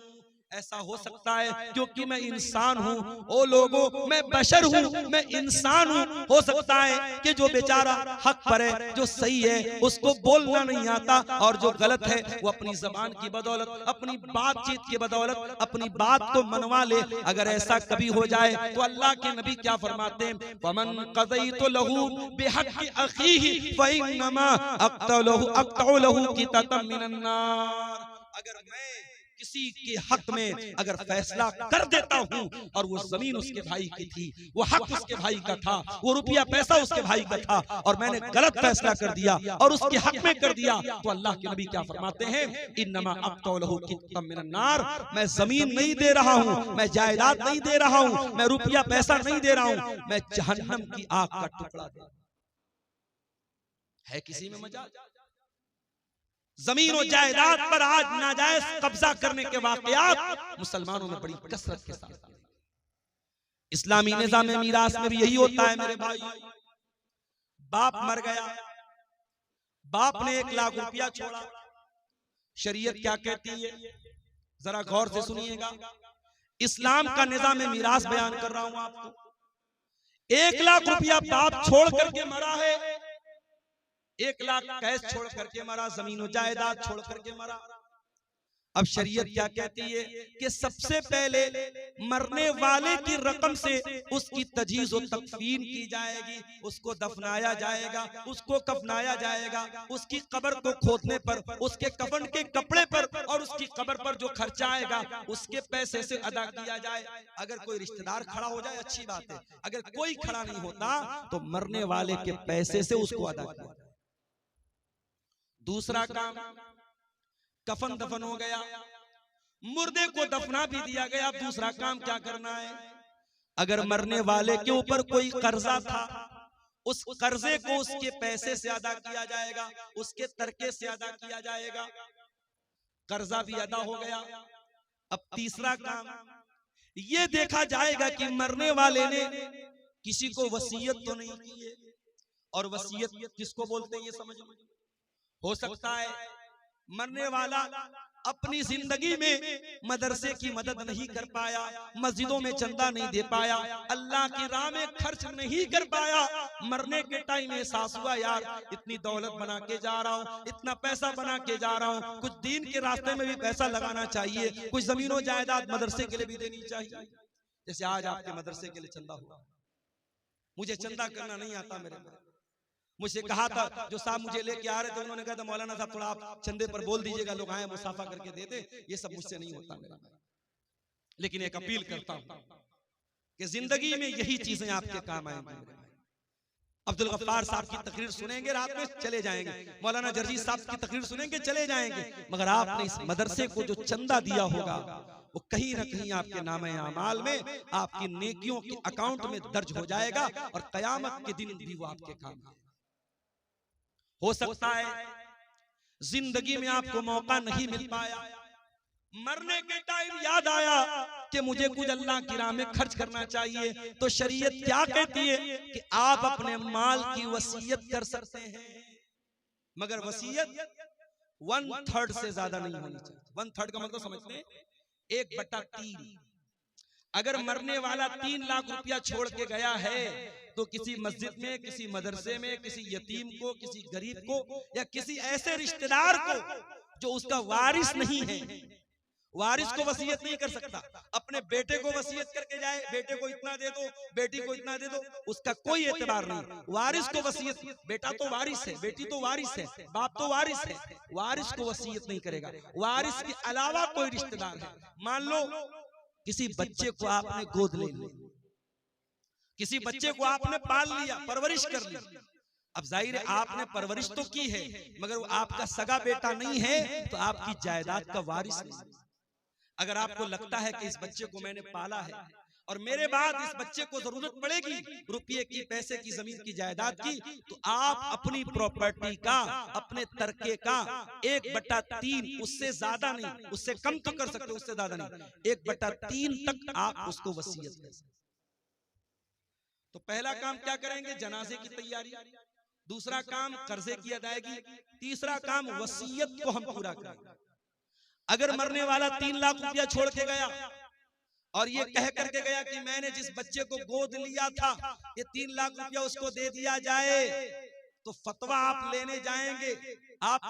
ऐसा हो सकता है क्योंकि मैं इंसान हूँ। ओ लोगों, मैं बशर हूँ, मैं इंसान हूँ। हो सकता है कि जो बेचारा हक पर है, जो सही है, उसको बोलना नहीं आता, और जो गलत है वो अपनी जबान की बदौलत, अपनी बातचीत की बदौलत अपनी बात को मनवा ले। अगर ऐसा कभी हो जाए तो अल्लाह के नबी क्या फरमाते हैं, फमन क़ज़यतु लहू बिहक़्क़ि अख़ीही फ़इन्नमा अक़तअु लहू क़ितअम मिनन नार। अगर मैं किसी के हक में अगर फैसला कर देता हूं और वो जमीन उसके भाई की थी, वो हक उसके भाई का था, वो रुपया पैसा उसके भाई का था, और मैंने गलत फैसला कर दिया और उसके हक में कर दिया, तो अल्लाह के नबी क्या फरमाते हैं, इन्नमा अक़तअु लहू क़ितअम मिनन नार, मैं जमीन नहीं दे रहा हूं, मैं जायदाद नहीं दे रहा हूं, मैं रुपया पैसा नहीं दे रहा हूं, मैं जहन्नम की आग का टुकड़ा दे। है किसी में मजाल? जमीन और जायदाद पर आज नाजायज कब्जा करने के वाकयात मुसलमानों में बड़ी कसरत के साथ। इस्लामी निज़ाम मीरास में भी यही होता है मेरे भाई। बाप मर गया, बाप ने 1 लाख रुपया छोड़ा, शरीयत क्या कहती है जरा गौर से सुनिएगा। इस्लाम का निज़ाम मीरास बयान कर रहा हूं आपको। 1 लाख रुपया बाप छोड़ करके मरा है, 1 लाख कैश छोड़ करके मरा, जमीन जायदाद छोड़ करके मरा। अब शरीयत क्या कहती है कि सबसे पहले मरने वाले की रकम से उसकी तजहीज़ और तकफीन की जाएगी, उसको दफनाया जाएगा, उसको कफनाया जाएगा, उसकी कब्र को खोदने पर, उसके कफन के कपड़े पर और उसकी कब्र पर जो खर्चा आएगा उसके पैसे से अदा किया जाए। अगर कोई रिश्तेदार खड़ा हो जाए अच्छी बात है, अगर कोई खड़ा नहीं होता तो मरने वाले के पैसे से उसको अदा किया जाए। दूसरा काम, कफन दफन हो गया, मुर्दे को दफना भी दिया गया। अब दूसरा काम क्या करना है, अगर मरने वाले के ऊपर कोई कर्जा था, उस कर्जे को उसके पैसे से अदा किया जाएगा, उसके तरके से अदा किया जाएगा। कर्जा भी अदा हो गया। अब तीसरा काम ये देखा जाएगा कि मरने वाले ने किसी को वसीयत तो नहीं की है, और वसीयत किसको बोलते हैं ये समझ में। हो सकता है मरने वाला अपनी जिंदगी में मदरसे की मदद नहीं कर पाया, मस्जिदों में चंदा नहीं दे पाया, अल्लाह की राह में खर्च नहीं कर पाया। मरने के टाइम एहसास हुआ यार इतनी दौलत बना के जा रहा हूँ, इतना पैसा बना के जा रहा हूँ, कुछ दीन के रास्ते में भी पैसा लगाना चाहिए, कुछ जमीनों जायदाद मदरसे के लिए भी देनी चाहिए। जैसे आज आपके मदरसे के लिए चंदा हुआ, मुझे चंदा करना नहीं आता, मेरे मुझे कहा था जो साहब मुझे लेके आ रहे थे, उन्होंने कहा था मौलाना साहब थोड़ा आप चंदे पर बोल दीजिएगा, लोग आए मुसाफा करके दे दे। ये सब मुझसे नहीं होता मेरा, लेकिन एक अपील करता हूं कि जिंदगी में यही चीजें आपके काम आएंगी। अब्दुल गफ्फार साहब की तकरीर सुनेंगे रात में चले जाएंगे, मौलाना जर्जी साहब की तकरीर सुनेंगे चले जाएंगे, मगर आपने इस मदरसे को जो चंदा दिया होगा वो कहीं ना कहीं आपके नामे अमाल में, आपकी नेकियों के अकाउंट में दर्ज हो जाएगा, और कयामत के दिन भी वो आपके काम आएगा। हो सकता है जिंदगी में आपको मौका नहीं मिल पाया, मरने के टाइम याद आया कि मुझे कुछ अल्लाह की राह में खर्च करना चाहिए, तो शरीयत क्या कहती है कि आप अपने माल की वसीयत कर सकते हैं, मगर वसीयत 1/3 से ज्यादा नहीं होनी चाहिए। 1/3 का मतलब समझते हैं 1/3। अगर मरने वाला 3 लाख रुपया छोड़ के गया है तो किसी मस्जिद में, किसी मदरसे में, किसी यतीम को, किसी गरीब को, या किसी ऐसे रिश्तेदार को जो उसका वारिस नहीं है, वारिस को वसीयत नहीं कर सकता। अपने बेटे को वसीयत करके जाए, बेटे को इतना दे दो, बेटी को इतना दे दो, उसका कोई एतबार नहीं। वारिस को वसीयत, बेटा तो वारिस है, बेटी तो वारिस है, बाप तो वारिस है, वारिस को वसीयत नहीं करेगा। वारिस के अलावा कोई रिश्तेदार है, मान लो किसी बच्चे को आपने गोद ले लिया, किसी बच्चे को आपने पाल लिया, परवरिश कर ली। अब जाहिर है आपने परवरिश तो की है, मगर वो आपका सगा बेटा नहीं है, तो आपकी जायदाद का वारिस नहीं। अगर आपको लगता है कि इस बच्चे को मैंने पाला है और मेरे बाद इस बच्चे को जरूरत पड़ेगी रुपये की, पैसे की, जमीन की, जायदाद की, तो आप अपनी प्रॉपर्टी का, अपने तरके का 1/3, उससे ज्यादा नहीं, उससे कम तो कर सकते, उससे ज्यादा नहीं, 1/3 तक आप उसको वसीयत कर सकते। तो पहला काम क्या करेंगे? जनाजे की तैयारी। दूसरा काम कर्जे की अदायगी। तीसरा काम वसीयत को हम पूरा करेंगे। अगर मरने वाला 3 लाख रुपया छोड़ के गया और ये कह करके गया कि मैंने जिस बच्चे को गोद लिया था ये 3 लाख रुपया उसको दे दिया जाए, तो फतवा आप लेने जाएंगे, आप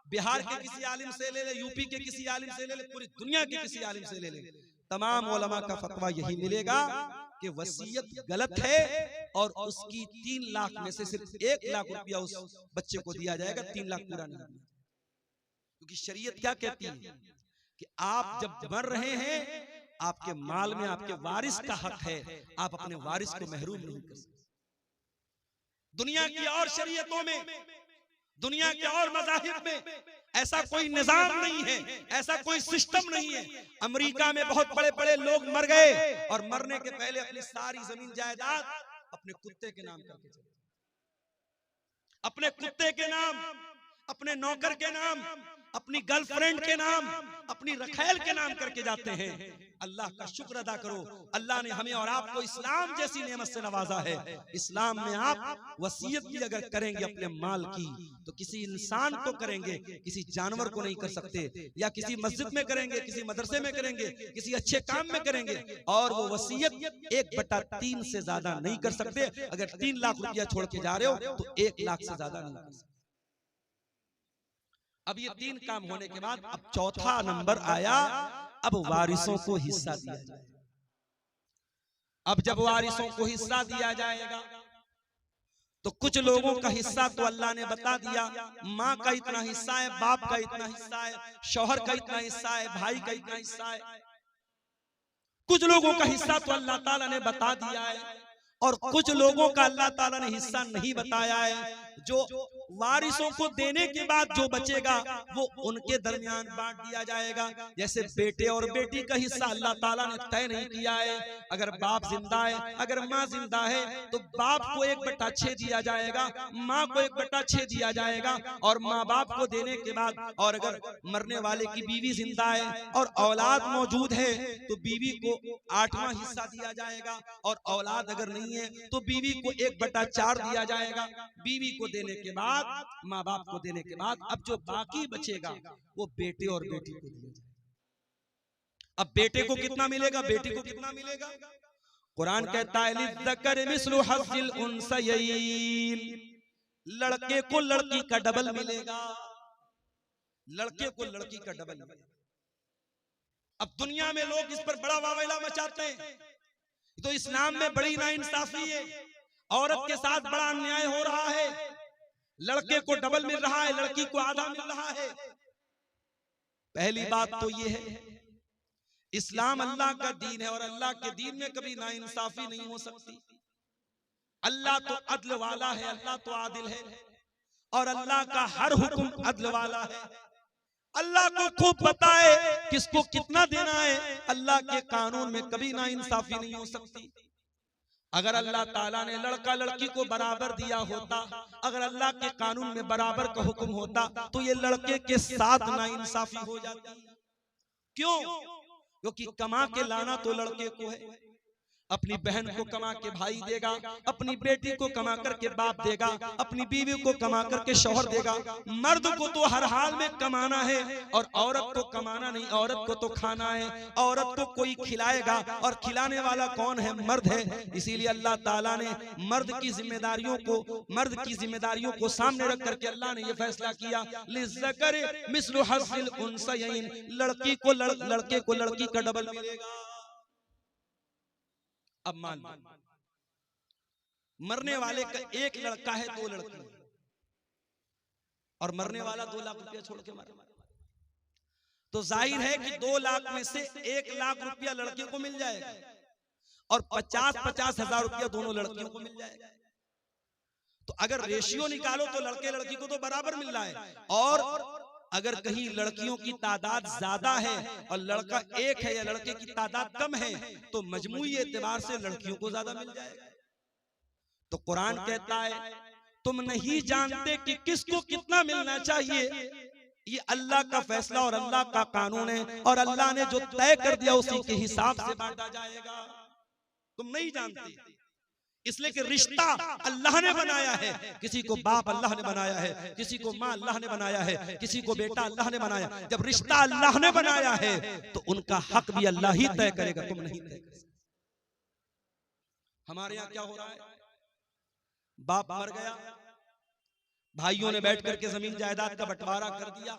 बिहार के किसी आलिम से ले ले, यूपी के किसी आलिम से ले ले, पूरी दुनिया के किसी आलिम से ले ले, तमाम उलमा का फतवा यही मिलेगा कि वसीयत गलत है और उसकी 3 लाख में से सिर्फ 1 लाख रुपया उस बच्चे को दिया जाएगा, 3 लाख पूरा नहीं। क्योंकि शरीयत क्या कहती है कि आप जब मर रहे हैं, आपके माल में आपके वारिस का हक है, आप अपने वारिस को महरूम नहीं कर सकते। दुनिया की और शरीयतों में, दुनिया के और मज़ाहिब में ऐसा कोई निजाम नहीं है, ऐसा कोई सिस्टम नहीं है। अमेरिका में बहुत बड़े बड़े लोग मर गए और मरने के पहले अपनी सारी जमीन जायदाद अपने कुत्ते के नाम करके चले, अपने कुत्ते के नाम, अपने नौकर के नाम, अपनी गर्लफ्रेंड के नाम, अपनी रखैल के नाम करके जाते हैं। अल्लाह का शुक्र अदा करो, अल्लाह ने हमें और आपको इस्लाम जैसी नेमत से नवाजा है। इस्लाम में आप वसीयत भी अगर करेंगे अपने माल की, तो किसी इंसान को करेंगे, किसी जानवर को नहीं कर सकते। या किसी मस्जिद में करेंगे, किसी मदरसे में करेंगे, किसी अच्छे काम में करेंगे, और वो वसीयत 1/3 से ज्यादा नहीं कर सकते। अगर 3 लाख रुपया छोड़ के जा रहे हो तो 1 लाख से ज्यादा नहीं कर सकते। अब ये 3 काम होने के बाद अब चौथा नंबर आया, अब वारिसों को हिस्सा दिया जाए। अब जब वारिसों को हिस्सा दिया जाएगा तो कुछ लोगों का हिस्सा तो अल्लाह ने बता दिया, माँ का इतना हिस्सा है, बाप का इतना हिस्सा है, शौहर का इतना हिस्सा है, भाई का इतना हिस्सा है। कुछ लोगों का हिस्सा तो अल्लाह ताला ने बता दिया है और कुछ लोगों का अल्लाह ताला ने हिस्सा नहीं बताया है। जो वारिसों को देने के बाद जो बचेगा वो उनके दरमियान बांट दिया जाएगा। जैसे बेटे और बेटी का हिस्सा अल्लाह ताला ने तय नहीं किया है। अगर बाप जिंदा है, अगर माँ जिंदा है, तो बाप को 1/6 दिया जाएगा, माँ को 1/6 दिया जाएगा। और माँ बाप को देने के बाद, और अगर मरने वाले की बीवी जिंदा है और औलाद मौजूद है, तो बीवी को 8वां हिस्सा दिया जाएगा। और औलाद अगर नहीं है तो बीवी को 1/4 दिया जाएगा। बीवी को देने के बाद, माँ बाप को देने के बाद, अब जो बाकी बचेगा वो बेटे और बेटी को दिया जाएगा। अब बेटे को कितना मिलेगा, बेटी को कितना मिलेगा? कुरान कहता है लिज़्ज़कर मिस्लु हज़्ज़िल उन्सयैन, लड़के को लड़की का डबल मिलेगा, लड़के को लड़की का डबल मिलेगा। अब दुनिया में लोग इस पर बड़ा वावैला मचाते हैं, तो इस्लाम में बड़ी नाइंसाफी है, औरत के साथ बड़ा अन्याय हो रहा है। लड़के को डबल मिल रहा है, लड़की को आधा मिल रहा है। पहली बात तो ये है, इस्लाम अल्लाह का दीन है और अल्लाह के दीन में कभी नाइंसाफी नहीं हो सकती। अल्लाह तो अदल वाला है, अल्लाह तो आदिल है और अल्लाह का हर हुक्म अदल वाला है। अल्लाह को खूब पता है किसको कितना देना है। अल्लाह के कानून में कभी नाइंसाफी नहीं हो सकती। अगर अल्लाह ताला ने लड़का लड़की को बराबर दिया होता, अगर अल्लाह के कानून में बराबर का हुक्म होता, तो ये लड़के के साथ नाइंसाफी हो जाती। क्यों? क्योंकि कमा के लाना तो लड़के को है अपनी बहन को कमा के भाई देगा, अपनी बेटी को कमा करके बाप देगा, अपनी बीवी को कमा करके शौहर देगा। मर्द को तो हर हाल में कमाना है और औरत को कमाना नहीं, औरत को तो खाना है। औरत को कोई खिलाएगा और खिलाने वाला कौन है? मर्द है। इसीलिए अल्लाह ताला ने मर्द की जिम्मेदारियों को सामने रख करके अल्लाह ने यह फैसला किया, लिज़्ज़करि मिस्लु हज़्ज़िल उन्सयैन, लड़के को लड़की का डबल मिलेगा। अब मान मरने वाले का एक लड़का है, 2 लड़की, और मरने वाला 2 लाख रुपया छोड़ के मरा, तो जाहिर है कि 2 लाख में से 1 लाख रुपया लड़के को मिल जाएगा और 50-50 हजार रुपया दोनों लड़कियों को मिल जाएगा। तो अगर रेशियो निकालो तो लड़के लड़की को तो बराबर मिल रहा है, और अगर कहीं लड़कियों की तादाद ज्यादा है और लड़का एक है या लड़के की तादाद कम है तो मजमूई एतबार से लड़कियों को ज्यादा मिल जाएगा। तो कुरान कहता है तुम नहीं जानते कि किसको कितना मिलना चाहिए, ये अल्लाह का फैसला और अल्लाह का कानून है, और अल्लाह ने जो तय कर दिया उसी के हिसाब से बांटा जाएगा। तुम नहीं जानते, इसलिए कि रिश्ता अल्लाह ने बनाया है। किसी को बाप अल्लाह ने बनाया है, किसी को माँ अल्लाह ने बनाया है, किसी को बेटा अल्लाह ने बनाया। जब रिश्ता अल्लाह ने बनाया है तो उनका हक भी अल्लाह ही तय करेगा, तुम नहीं तय कर सकते। हमारे यहाँ क्या हो रहा है, बाप मर गया, भाइयों ने बैठ करके जमीन जायदाद का बंटवारा कर दिया,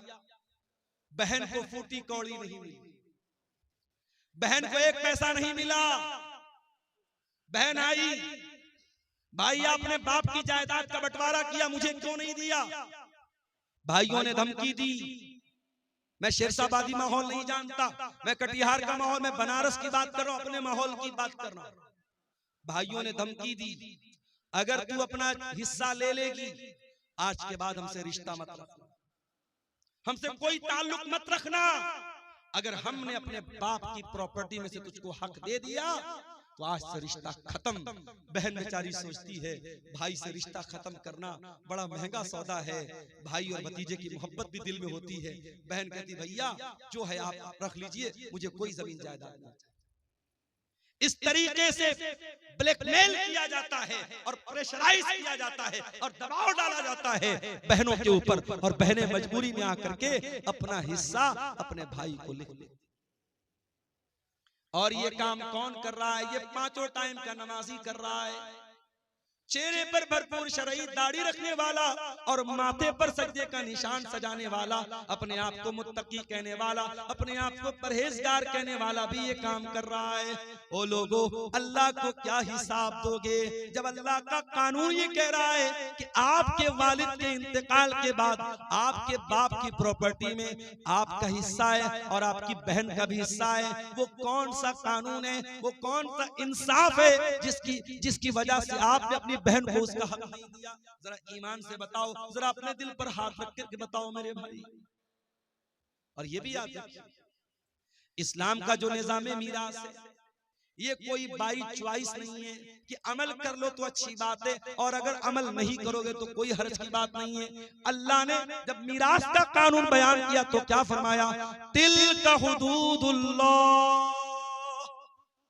बहन को फूटी कौड़ी नहीं मिली, बहन को 1 पैसा नहीं मिला। बहन आई, भाई आपने बाप की जायदाद का बंटवारा किया, मुझे क्यों नहीं दिया? भाइयों ने धमकी दी। मैं शेरशाबादी माहौल नहीं जानता, मैं कटिहार का माहौल, मैं बनारस की बात कर रहा हूं, अपने माहौल की बात कर रहा हूं। भाइयों ने धमकी दी, अगर तू अपना हिस्सा ले लेगी आज के बाद हमसे रिश्ता मत रखना, हमसे कोई ताल्लुक मत रखना। अगर हमने अपने बाप की प्रॉपर्टी में से तुझको हक दे दिया तो आज से रिश्ता खत्म। बहन बेचारी सोचती है भाई से रिश्ता खत्म करना बड़ा महंगा सौदा है, भाई और भतीजे की मोहब्बत भी दिल में होती है। बहन कहती भैया जो है आप रख लीजिए, मुझे कोई जमीन जायदाद नहीं चाहिए। इस तरीके से ब्लैकमेल किया जाता है और प्रेशराइज किया जाता है और दबाव डाला जाता है बहनों के ऊपर, और बहनें मजबूरी में आकर के अपना हिस्सा अपने भाई को लिख लेती। और ये काम कौन कर रहा है? ये 5 टाइम का नमाजी कर रहा है, चेहरे पर भरपूर शरई दाढ़ी रखने वाला और माथे पर सजदे का निशान सजाने वाला, अपने आप को मुत्तकी कहने वाला, अपने आप को परहेजगार कहने वाला भी ये काम कर रहा है। ओ लोगों, अल्लाह को क्या हिसाब दोगे जब अल्लाह का कानून ये कह रहा है कि आपके वालिद के इंतकाल के बाद आपके बाप की प्रॉपर्टी में आपका हिस्सा है और आपकी बहन का भी हिस्सा है। वो कौन सा कानून है, वो कौन सा इंसाफ है जिसकी वजह से आपने अपनी बहन को उसका हक नहीं दिया? जरा ईमान से बताओ, जरा अपने दिल पर हाथ रख करके बताओ मेरे भाई। और ये भी याद रखिए, इस्लाम का जो निजाम मीरास है ये कोई बाई चॉइस नहीं है कि अमल कर लो तो अच्छी बात है और अगर अमल नहीं करोगे तो कोई हर्ज की बात नहीं है। अल्लाह ने जब मीरास का कानून बयान किया तो क्या फरमाया? तिल्का हुदूदुल्लाह,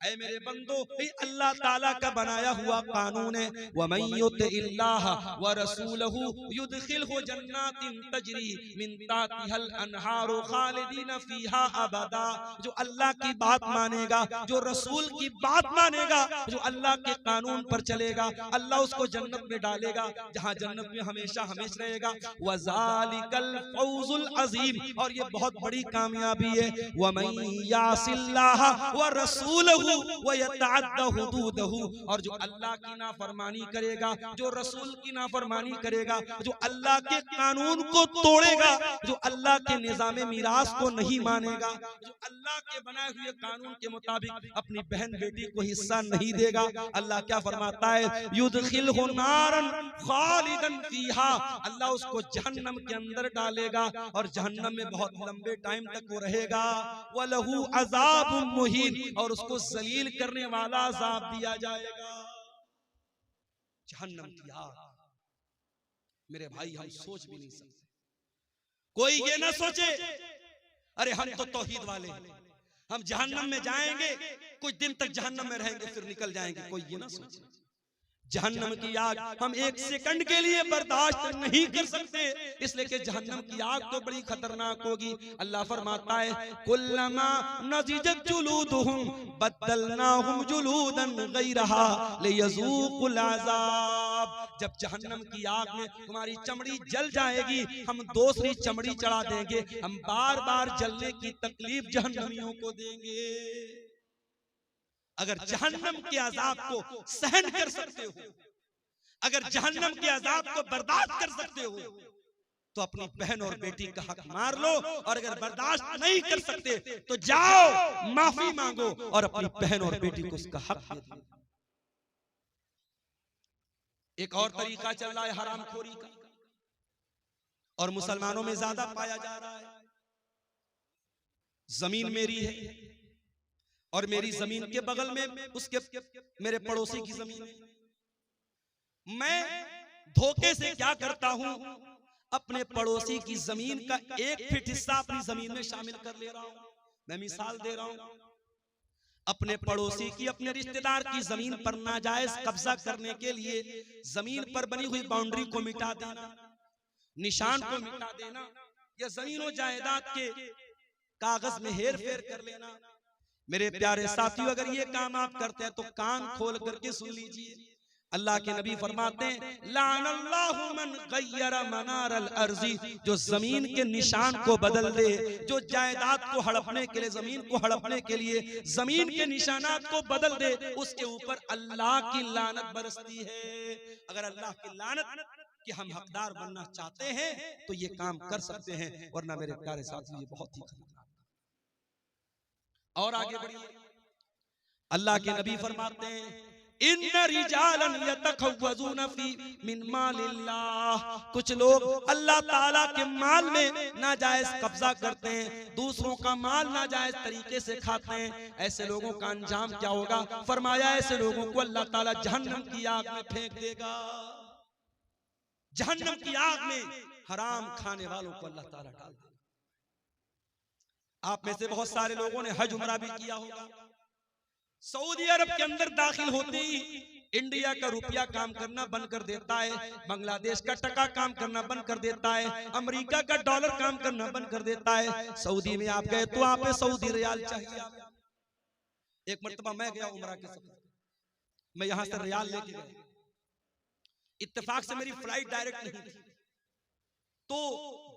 ऐ मेरे बंदो, अल्लाह ताला का बनाया हुआ कानून है। वमन युतिल्लाह व रसूलहु युदखिलहु जन्नातिन तजरी मिन ताहतिहल अनहारु खालिदीन फीहा अबदा। जो अल्लाह की बात मानेगा, जो रसूल की बात मानेगा, जो अल्लाह के कानून पर चलेगा, अल्लाह उसको जन्नत में डालेगा जहां जन्नत में हमेशा हमेशा रहेगा। वज़ालिकल फौजुल अजीम, और ये बहुत बड़ी कामयाबी है। वमन यासिल्लाह व रसूलहु व यतअद्दा हुदूदहु, और जो अल्लाह की नाफरमानी करेगा, जो रसूल की नाफरमानी करेगा, जो अल्लाह के कानून को तोड़ेगा, जो अल्लाह के निजाम मीरास को नहीं मानेगा, जो अल्लाह के बनाए हुए कानून के मुताबिक अपनी बहन बेटी को हिस्सा नहीं देगा, अल्लाह क्या फरमाता है? युदखिलहु नारन खालिदन फीहा, अल्लाह उसको जहन्नम के अंदर डालेगा और जहन्नम में बहुत लंबे टाइम तक वो रहेगा। वलहु अज़ाबुम मुहीन, और उसको जलील करने वाला अज़ाब दिया जाएगा। जहन्नम की आग, मेरे भाई हम सोच भी नहीं सकते। कोई ये ना सोचे अरे हम तो तौहीद वाले हैं, हम जहन्नम में जाएंगे, कुछ दिन तक जहन्नम में रहेंगे, फिर निकल जाएंगे। कोई ये ना सोचे जहन्नम की आग हम एक सेकंड के लिए बर्दाश्त नहीं कर सकते, इसलिए कि जहन्नम की आग तो बड़ी खतरनाक होगी। अल्लाह फरमाता है कुल्लमा नज़िजत जुलूदुहुम बद्दलनाहुम जुलूदन गैरहा लियज़ूकुल अज़ाब। जब जहन्नम की आग में तुम्हारी चमड़ी जल जाएगी, हम दूसरी चमड़ी चढ़ा देंगे, हम बार बार जलने की तकलीफ जहन्नमियों को देंगे। अगर जहन्नम के अजाब को सहन कर सकते हो, अगर जहन्नम के अजाब को बर्दाश्त कर सकते हो, तो अपनी बहन और बेटी का हक मार लो, और अगर बर्दाश्त नहीं कर सकते तो जाओ माफी मांगो और अपनी बहन और बेटी को उसका हक दे दो। एक और तरीका चल रहा है हरामखोरी का, और मुसलमानों में ज्यादा पाया जा रहा है। जमीन मेरी है और मेरी जमीन के बगल में उसके मेरे पड़ोसी की जमीन है। मैं धोखे से क्या करता हूं, अपने पड़ोसी की जमीन का 1 फीट हिस्सा अपनी जमीन में शामिल कर ले रहा हूं। मैं मिसाल दे रहा हूं, अपने पड़ोसी की, अपने रिश्तेदार की जमीन पर नाजायज कब्जा करने के लिए जमीन पर बनी हुई बाउंड्री को मिटा देना, निशान को मिटा देना, या जमीन और जायदाद के कागज में हेर फेर कर लेना। मेरे प्यारे साथियों, अगर ये काम आप करते हैं तो कान खोल करके सुन लीजिए। अल्लाह के नबी फरमाते हैं लानल्लाहु मन गय्यरा मनारल अर्ज़ी, जो जमीन के निशान को बदल दे, जो जायदाद को हड़पने के लिए, जमीन को हड़पने के लिए जमीन के निशानात को बदल दे, उसके ऊपर अल्लाह की लानत बरसती है। अगर अल्लाह की लानत कि हम हकदार बनना चाहते हैं तो ये काम कर सकते हैं, वरना मेरे प्यारे साथियों ये बहुत ही खतरनाक। और आगे बढ़िए, अल्लाह के नबी फरमाते हैं इन्ना रिजालन यतखव्वज़ूना फी मिन मालिल्लाह, कुछ लोग अल्लाह ताला के माल में नाजायज कब्जा करते हैं, दूसरों का माल नाजायज तरीके से खाते हैं। ऐसे लोगों का अंजाम क्या होगा? फरमाया ऐसे लोगों को अल्लाह ताला जहन्नम की आग में फेंक देगा। जहन्नम की आग में हराम खाने वालों को अल्लाह ताला डाल देगा। आप में से बहुत सारे लोगों ने हज उमरा भी किया होगा। सऊदी अरब के अंदर दाखिल होते ही इंडिया का रुपया काम करना बंद कर देता है, बांग्लादेश का टका काम करना बंद कर देता है, अमेरिका का डॉलर काम करना बंद कर देता है। सऊदी में आप गए तो आप सऊदी रियाल चाहिए। एक मर्तबा मैं गया उमरा के समय, मैं यहां से रियाल लेके गया, इत्तेफाक से मेरी फ्लाइट डायरेक्ट नहीं थी, तो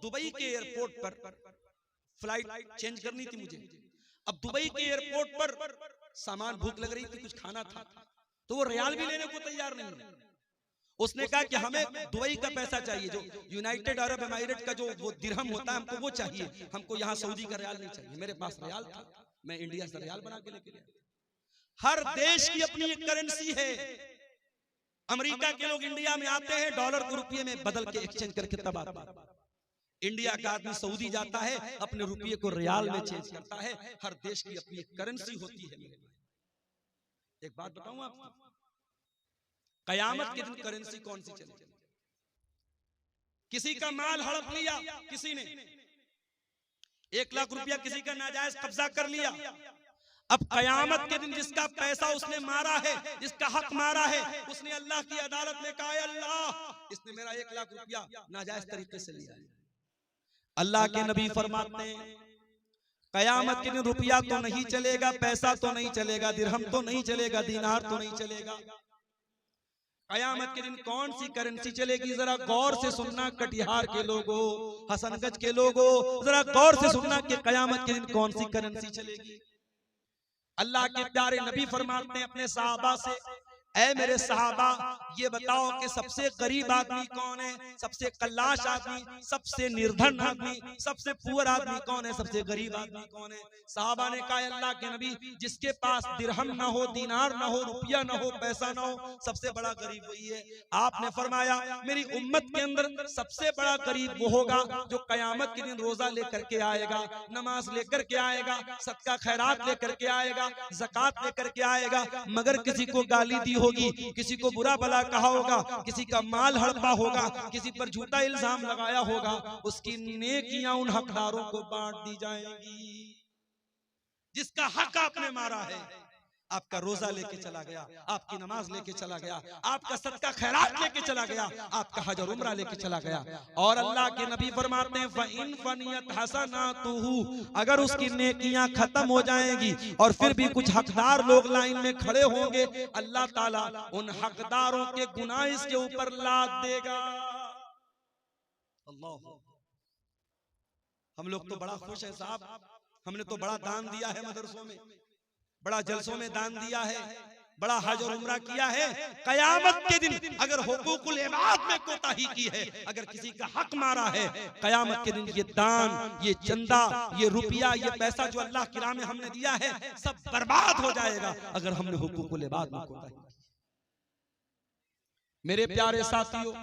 दुबई के एयरपोर्ट पर फ्लाइट चेंज करनी थी मुझे। अब दुबई के एयरपोर्ट पर सामान, भूख लग रही थी, कुछ खाना था, तो वो रियाल भी लेने को तैयार नहीं। उसने कहा कि हमें दुबई का पैसा चाहिए, जो यूनाइटेड अरब एमिरेट का जो वो दिरहम होता है, हमको वो चाहिए, हमको यहाँ सऊदी का रियाल नहीं चाहिए। मेरे पास रियाल था, मैं इंडिया से रियाल बना के लेके गया। हर देश की अपनी एक करेंसी है। अमेरिका के लोग इंडिया में आते हैं, डॉलर को रुपये में बदल के एक्सचेंज करके तब आते हैं। इंडिया का आदमी सऊदी जाता है, अपने रुपये को रियाल में चेंज करता है। हर देश की अपनी एक करेंसी होती है। एक बात बताऊं आपको, कयामत के दिन करेंसी कौन सी चलेगी? किसी का माल हड़प लिया किसी ने, 1 लाख रुपया किसी का नाजायज कब्जा कर लिया। अब कयामत के दिन जिसका पैसा उसने मारा है, जिसका हक मारा है, उसने अल्लाह की अदालत में कहा अल्लाह, इसने मेरा 1 लाख रुपया नाजायज तरीके से लिया है। अल्लाह के नबी फरमाते हैं कयामत के दिन रुपया तो नहीं चलेगा, पैसा तो नहीं चलेगा, दिरहम तो नहीं चलेगा, दीनार तो नहीं चलेगा। कयामत के दिन कौन सी करेंसी चलेगी? जरा गौर से सुनना कटिहार के लोगों, हसनगंज के लोगों, जरा गौर से सुनना कि कयामत के दिन कौन सी करेंसी चलेगी। अल्लाह के प्यारे नबी फरमाते हैं अपने सहाबा से, ऐ मेरे सहाबा ये बताओ कि सबसे गरीब आदमी कौन है, सबसे कल्लाश आदमी, सबसे निर्धन आदमी, सबसे पुअर आदमी कौन है, सबसे गरीब आदमी कौन है? सहाबा ने कहा अल्लाह के नबी, जिसके पास दिरहम ना हो, दीनार ना हो, रुपया ना हो, पैसा ना हो, सबसे बड़ा गरीब वही है। आपने फरमाया मेरी उम्मत के अंदर सबसे बड़ा गरीब वो होगा जो कयामत के दिन रोजा लेकर के आएगा, नमाज लेकर के आएगा, सदका खैरात लेकर के आएगा, ज़कात लेकर के आएगा, मगर किसी को गाली दी होगी, किसी को बुरा भला कहा होगा, किसी का माल हड़पा होगा, किसी पर झूठा इल्जाम लगाया होगा, उसकी नेकियां उन हकदारों को बांट दी जाएंगी। जिसका हक आपने मारा है, आपका रोजा लेके चला गया, आपकी नमाज लेके चला गया, आपका सदका खैरात लेके चला गया, आपका हज और उम्रा लेके चला गया। और अल्लाह के नबी फरमाते हैं फ़इन फ़नियत हसनातुहु, अगर उसकी नेकियां खत्म हो जाएंगी और फिर भी कुछ हकदार लोग लाइन में खड़े होंगे, अल्लाह ताला उन हकदारों के गुनाह इसके ऊपर लाद देगा। अल्लाह, हम लोग तो बड़ा खुश है साहब, हमने तो बड़ा दान दिया है मदरसों में, बड़ा जलसों में दान दिया है, बड़ा हज और उम्रा किया है। कयामत के दिन अगर हुकूकुल इबाद में कोताही की है, अगर किसी का हक मारा है, कयामत के दिन ये दान, ये चंदा, ये रुपया, ये पैसा जो अल्लाह की राह में हमने दिया है, सब बर्बाद हो जाएगा अगर हमने हुकूकुल इबाद में कोताही की। मेरे प्यारे साथियों,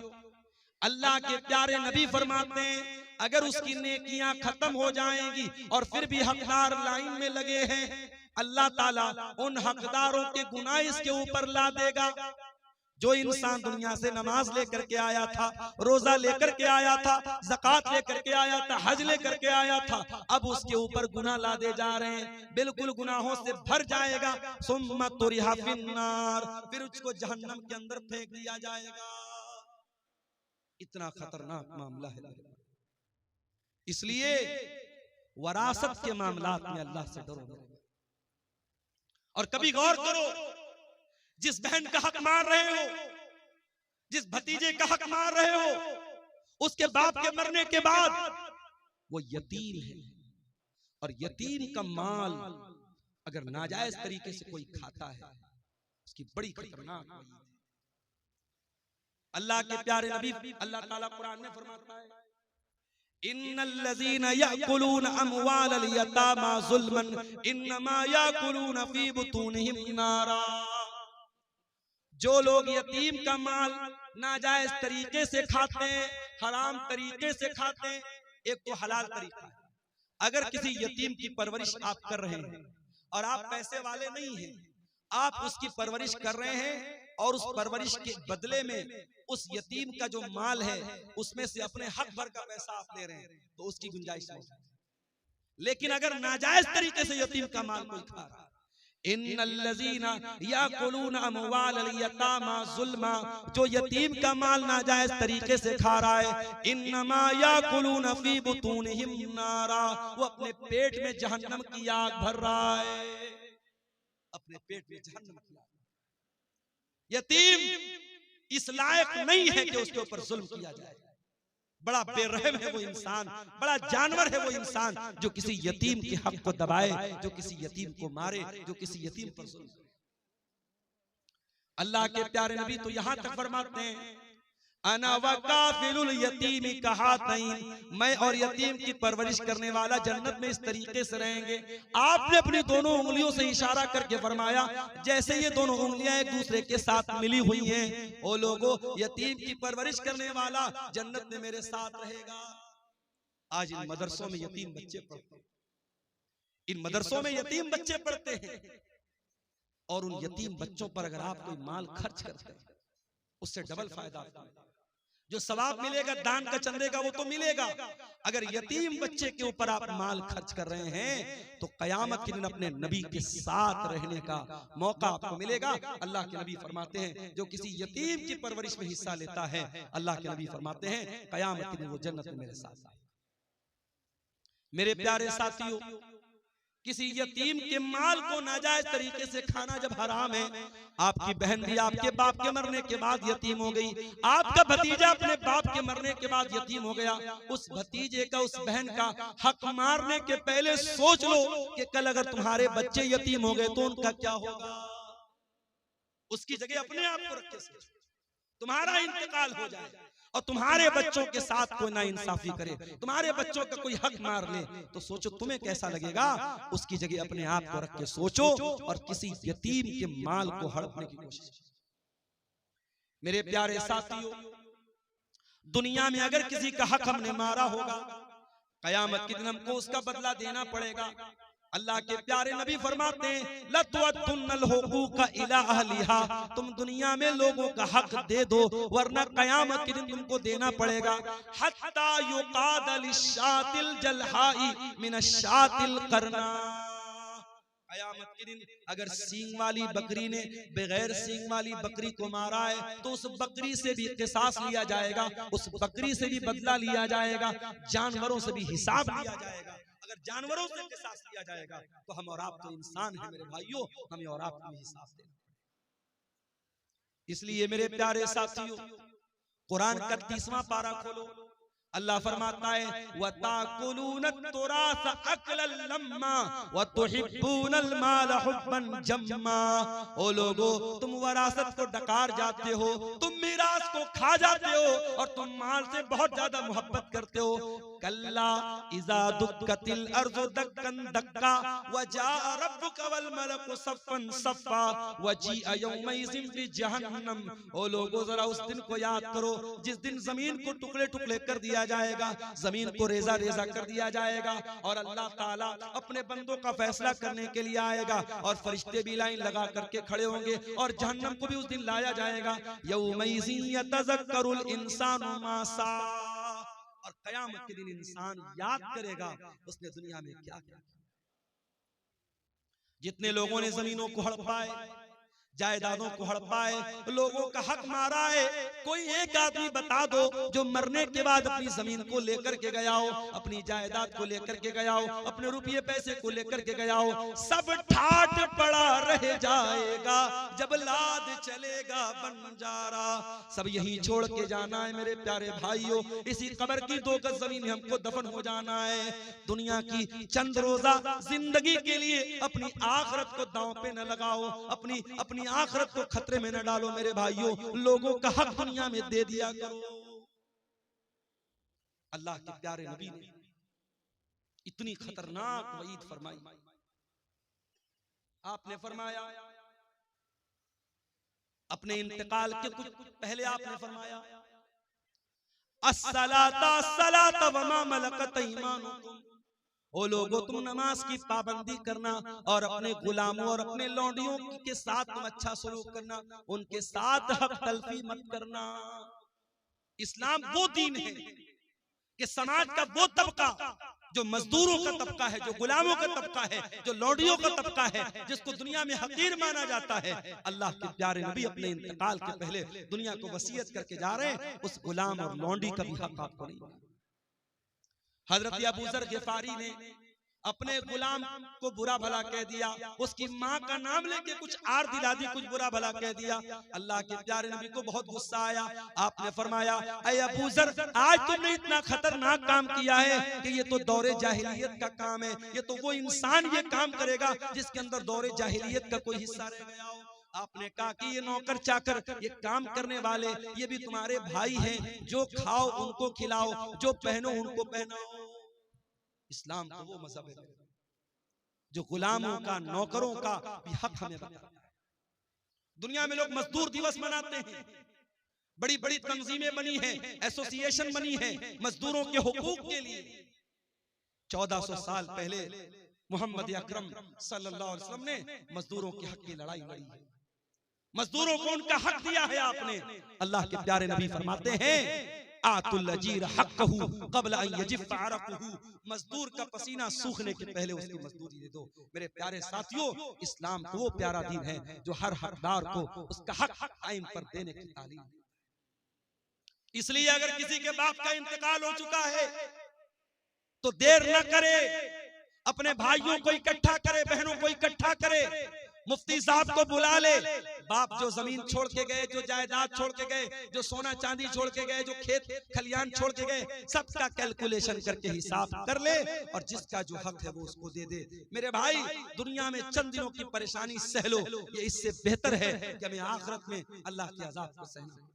अल्लाह के प्यारे नबी फरमाते हैं अगर उसकी नेकियां खत्म हो जाएंगी और फिर भी हकदार लाइन में लगे हैं, अल्लाह ताला उन हकदारों के गुनाह इसके ऊपर ला देगा। जो इंसान दुनिया से नमाज लेकर के आया था, रोजा लेकर के आया था, ज़कात लेकर के आया था, हज लेकर के आया था, अब उसके ऊपर गुनाह लादे जा रहे हैं, बिल्कुल गुनाहों से भर जाएगा। सुम्मा तुरिहा फिन्नार, फिर उसको जहन्नम के अंदर फेंक दिया जाएगा। इतना खतरनाक मामला है। इसलिए वरासत के मामलात में अल्लाह से डरो। और कभी गौर करो, जिस बहन का हक मार रहे हो, जिस भतीजे का हक मार रहे हो, उसके बाप के मरने के बाद वो यतीम है, और यतीम का माल अगर नाजायज तरीके से कोई खाता है, उसकी बड़ी खतरनाक वईद है। अल्लाह के प्यारे नबी अल्लाह ताला कुरान में फरमाता है इन्नल्लज़ीना याकुलून अमवालल यतामा ज़ुल्मन इन्नमा याकुलून फी बुतूनिहिम नारा। जो लोग यतीम का माल नाजायज तरीके से खाते हैं, हराम तरीके से खाते हैं, एक तो हलाल तरीका है। अगर किसी यतीम की परवरिश आप कर रहे हैं और आप पैसे वाले नहीं हैं, आप उसकी परवरिश कर रहे हैं और उस परवरिश के बदले में उस यतीम का जो माल है उसमें से अपने हक भर का पैसा आप ले रहे हैं, तो उसकी गुंजाइश है। लेकिन अगर नाजायज तरीके से यतीम का माल कोई खा रहा है, इन्नल्लज़ीना याकुलून अमवालल यतामा ज़ुल्मा, जो यतीम का माल नाजायज तरीके से खा रहा है, इन्नमा याकुलून फी बुतूनिहिम नारा, वो अपने पेट में जहन्नम की आग भर रहा है, अपने पेट में जहन्नम की आग। यतीम इस लायक नहीं है कि उसके ऊपर जुल्म किया जाए। बड़ा बेरहम है वो इंसान, बड़ा जानवर है वो इंसान जो किसी यतीम के हक को दबाए, जो किसी यतीम को मारे, जो किसी यतीम पर जुल्म करे। अल्लाह के प्यारे नबी तो यहां तक फरमाते हैं अना वकाफिलुल यतीम कहातैन, मैं और यतीम की परवरिश करने वाला जन्नत में इस तरीके से रहेंगे। आपने अपनी दोनों उंगलियों से इशारा करके फरमाया जैसे ये दोनों उंगलियां एक दूसरे के साथ मिली हुई हैं, ओ लोगों, यतीम की परवरिश करने वाला जन्नत में मेरे साथ रहेगा। आज इन मदरसों में यतीम बच्चे पढ़ते हैं, इन मदरसों में यतीम बच्चे पढ़ते हैं, और उन यतीम बच्चों पर अगर आप कोई माल खर्च करते हैं, उससे डबल फायदा आपको मिलेगा। जो सवाब मिलेगा दान का चंदे का वो तो मिलेगा, अगर यतीम बच्चे के ऊपर आप माल खर्च कर रहे हैं तो कयामत के दिन अपने नबी के साथ रहने का मौका आपको मिलेगा। अल्लाह के नबी फरमाते हैं जो किसी यतीम की परवरिश में हिस्सा लेता है, अल्लाह के नबी फरमाते हैं कयामत के दिन वो जन्नत में मेरे साथ। मेरे प्यारे साथियों, किसी यतीम के माल को नाजायज तरीके से खाना जब हराम है, आपकी बहन भी आपके बाप के मरने के बाद यतीम हो गई, आपका भतीजा अपने बाप के मरने के बाद यतीम हो गया, उस भतीजे का, उस बहन का हक मारने के पहले सोच लो कि कल अगर तुम्हारे बच्चे यतीम हो गए तो उनका क्या होगा। उसकी जगह अपने आप को रख के सोचो, तुम्हारा इंतकाल हो जाए और तुम्हारे बच्चों के साथ कोई नाइंसाफी करे, तुम्हारे बच्चों का कोई हक मार ले, तो सोचो तुम्हें कैसा लगेगा। उसकी जगह अपने आप को रख के सोचो और किसी यतीम के माल को हड़पने की कोशिश। मेरे प्यारे साथियों, दुनिया में अगर किसी का हक हमने मारा होगा, कयामत के दिन हमको उसका बदला देना पड़ेगा। अल्लाह के प्यारे नबी फरमाते हैं लतुअद्दुन्नल हुकूका इला अहलिहा, तुम दुनिया में लोगों का हक दे दो वरना कयामत के दिन तुमको देना पड़ेगा। हत्ता युकाद लिशातिल जलहाई मिनशातिल करना, क़यामत के दिन अगर सींग वाली बकरी ने बगैर सींग वाली बकरी को मारा है तो उस बकरी से भी क़िसास लिया जाएगा, उस बकरी से भी बदला लिया जाएगा, जानवरों से भी हिसाब लिया जाएगा। अगर जानवरों से क़िसास लिया जाएगा तो हम और आप तो इंसान हैं मेरे भाइयों, हमें और आपको भी हिसाब देना। इसलिए मेरे प्यारे साथियों, कुरान का 30वां पारा खोलो, अल्लाह फरमाता है वताकुलून तुरास अकलन लम्मा वतुहिब्बूनल माल हुब्बन जम्मा। ओ लोगो, तुम वरासत को डकार जाते हो, तुम मीरास को खा जाते हो और तुम माल से बहुत ज्यादा मोहब्बत करते हो। कल्ला इज़ा दुक्कतिल अर्ज़ु दक्कन दक्का वजा रब्बुका वल मलकु सफ़्फ़न सफ़्फ़ा वजीअ यौमइज़िन बिजहन्नम। ओ लोगो, जरा उस दिन को याद करो जिस दिन जमीन को टुकड़े टुकड़े कर दिया जाएगा, जमीन को रेजा रेजा कर दिया जाएगा और अल्लाह ताला अपने बंदों का फैसला करने के लिए आएगा और फरिश्ते भी लाइन लगा करके खड़े होंगे और जहन्नम को भी उस दिन लाया जाएगा। यौमइज़िन यतज़क्करुल इंसानु मा सा। और क़यामत के दिन इंसान याद करेगा उसने दुनिया में क्या क्या किया। जितने लोगों ने जमीनों को हड़पाए, जायदादों को हड़पाए, लोगों का हक मारा है, कोई एक आदमी बता दो जो मरने के बाद अपनी जमीन को लेकर के गया हो, अपनी जायदाद को लेकर के गया हो, अपने रुपये पैसे को लेकर के गया हो। सब ठाट पड़ा रह जाएगा जब लाद चलेगा बंजारा। सब यहीं छोड़ के जाना है मेरे प्यारे भाइयों, इसी कब्र की 2 गज जमीन हमको दफन हो जाना है। दुनिया की चंद रोजा जिंदगी के लिए अपनी आखिरत को दांव पे न लगाओ, अपनी आखिरत को खतरे में न डालो मेरे भाइयों। लोगों का हक दुनिया में दे दिया करो। अल्लाह के प्यारे नबी ने इतनी खतरनाक वईद फरमाई। आपने फरमाया अपने इंतकाल के कुछ पहले आपने फरमाया अस्सलाता अस्सलाता वमा मलकत ईमानुकुम। ओ लोगों, तुम नमाज की पाबंदी करना और अपने गुलामों और अपने लौंडियों के साथ तुम अच्छा सलूक करना, उनके साथ हक तलफी मत करना। इस्लाम वो दीन है कि समाज का वो तबका जो मजदूरों का तबका है, जो गुलामों का तबका है, जो लौंडियों का तबका है, जिसको दुनिया में हकीर माना जाता है, अल्लाह के प्यारे नबी अपने इंतकाल के पहले दुनिया को वसीयत करके जा रहे हैं, उस गुलाम और लौंडी का भी हक आपको नहीं। हजरत अबू ज़र गिफारी ने अपने गुलाम को बुरा भला कह दिया, उसकी माँ का नाम लेके कुछ आर दिला दी, कुछ बुरा भला कह दिया। अल्लाह के प्यारे नबी को बहुत गुस्सा आया। आपने फरमाया ऐ अबू ज़र, आज तुमने इतना खतरनाक काम किया है कि ये तो दौरे जाहिलियत का काम है, ये तो वो इंसान ये काम करेगा जिसके अंदर दौरे जाहिलियत का कोई हिस्सा रह गया हो। आपने कहा कि ये नौकर चाकर, ये काम करने वाले, ये भी तुम्हारे भाई हैं, जो खाओ उनको खिलाओ, जो पहनो उनको पहनाओ। इस्लाम तो वो मजहब है जो गुलामों का, नौकरों का भी हक हमें बताता है। दुनिया में लोग मजदूर दिवस मनाते हैं, बड़ी बड़ी तंजीमें बनी हैं, एसोसिएशन बनी हैं मजदूरों के हुकूक के लिए। 1400 साल पहले मोहम्मद अकरम सल्लल्लाहु अलैहि वसल्लम ने मजदूरों के हक की लड़ाई लड़ी है, मजदूरों को उनका हक दिया है आपने। अल्लाह के प्यारे नबी फरमाते हैं आतुल अजीर हक़्क़हू क़ब्ल अन यजिफ़ अरक़हू। मजदूर का पसीना सूखने के पहले उसकी मजदूरी दे दो। मेरे प्यारे साथियों, इस्लाम तो वो प्यारा दीन है जो हर हकदार को उसका हक टाइम पर देने की तालीम। इसलिए अगर किसी के बाप का इंतकाल हो चुका है तो देर न करे, अपने भाइयों को इकट्ठा करे, बहनों को इकट्ठा करे, मुफ्ती साहब को बुला ले। बाप जो जमीन छोड़ के गए, जो जायदाद छोड़ के गए, जो सोना चांदी छोड़ के गए, जो खेत खलियान छोड़ के गए, सबका कैलकुलेशन करके हिसाब कर ले और जिसका जो हक है वो उसको दे दे। मेरे भाई, दुनिया में चंद दिनों की परेशानी सह लो, ये इससे बेहतर है कि हमें आखिरत में अल्लाह के अज़ाब को सहना।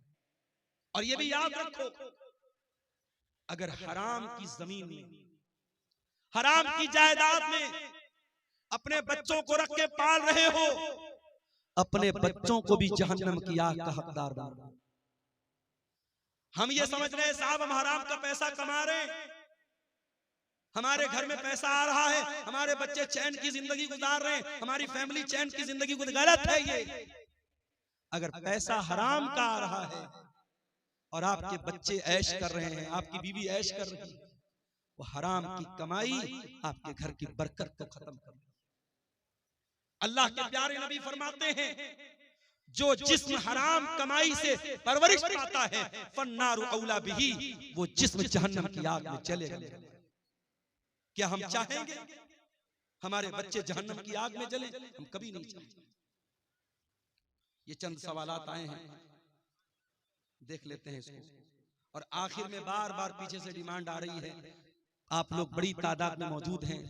और ये भी याद रखो, अगर हराम की जमीन में, हराम की जायदाद में अपने बच्चों को रख के पाल रहे हो, अपने बच्चों को भी जहन्नम की आग का हकदार बना। हम ये समझ रहे हैं साहब हम हराम का पैसा कमा रहे हैं, हमारे घर में पैसा आ रहा है, हमारे बच्चे चैन की जिंदगी गुजार रहे हैं, हमारी फैमिली चैन की जिंदगी गुजार। गलत है ये। अगर पैसा हराम का आ रहा है और आपके बच्चे ऐश कर रहे हैं, आपकी बीवी ऐश कर रही है, वो हराम की कमाई आपके घर की बरकत को खत्म कर। अल्लाह के प्यारे नबी फरमाते हैं, जो जिस्म हराम कमाई से परवरिश पाता है फन्नारु औला बिही, वो जिस्म जहन्नम की आग में चलेगा। क्या हम चाहेंगे हमारे बच्चे जहन्नम की आग में जले? हम कभी नहीं चाहेंगे। ये चंद सवालात आए हैं, देख लेते हैं इसको। और आखिर में बार बार पीछे से डिमांड आ रही है, आप लोग बड़ी तादाद में मौजूद हैं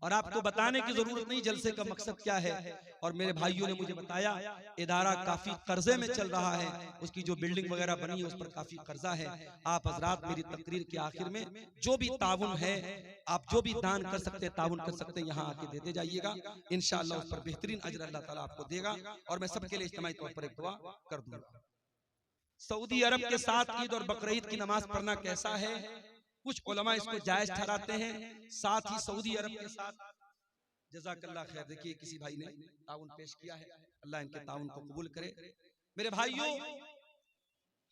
और आपको बताने की जरूरत नहीं जलसे का मकसद क्या है। और मेरे भाइयों ने मुझे बताया इदारा काफी कर्जे में चल रहा है, उसकी जो बिल्डिंग वगैरह बनी है उस पर काफी कर्जा है। आप हजरात मेरी तकरीर के आखिर में जो भी ताउन है, आप जो भी दान कर सकते हैं, ताउन कर सकते हैं, यहाँ आके देते जाइएगा। इंशाअल्लाह उस पर बेहतरीन अजर अल्लाह ताला आपको देगा। और मैं सबके लिए इज्तिमाई तौर पर एक दुआ कर दूंगा। सऊदी अरब के साथ ईद और बकरीद की नमाज पढ़ना कैसा है? कुछ उलमा इसको जायज ठहराते हैं, साथ ही सऊदी अरब के साथ जज़ाकल्लाह खैर। देखिए किसी भाई ने ताउन पेश किया है, अल्लाह इनके ताउन को कबूल करे। मेरे भाइयों,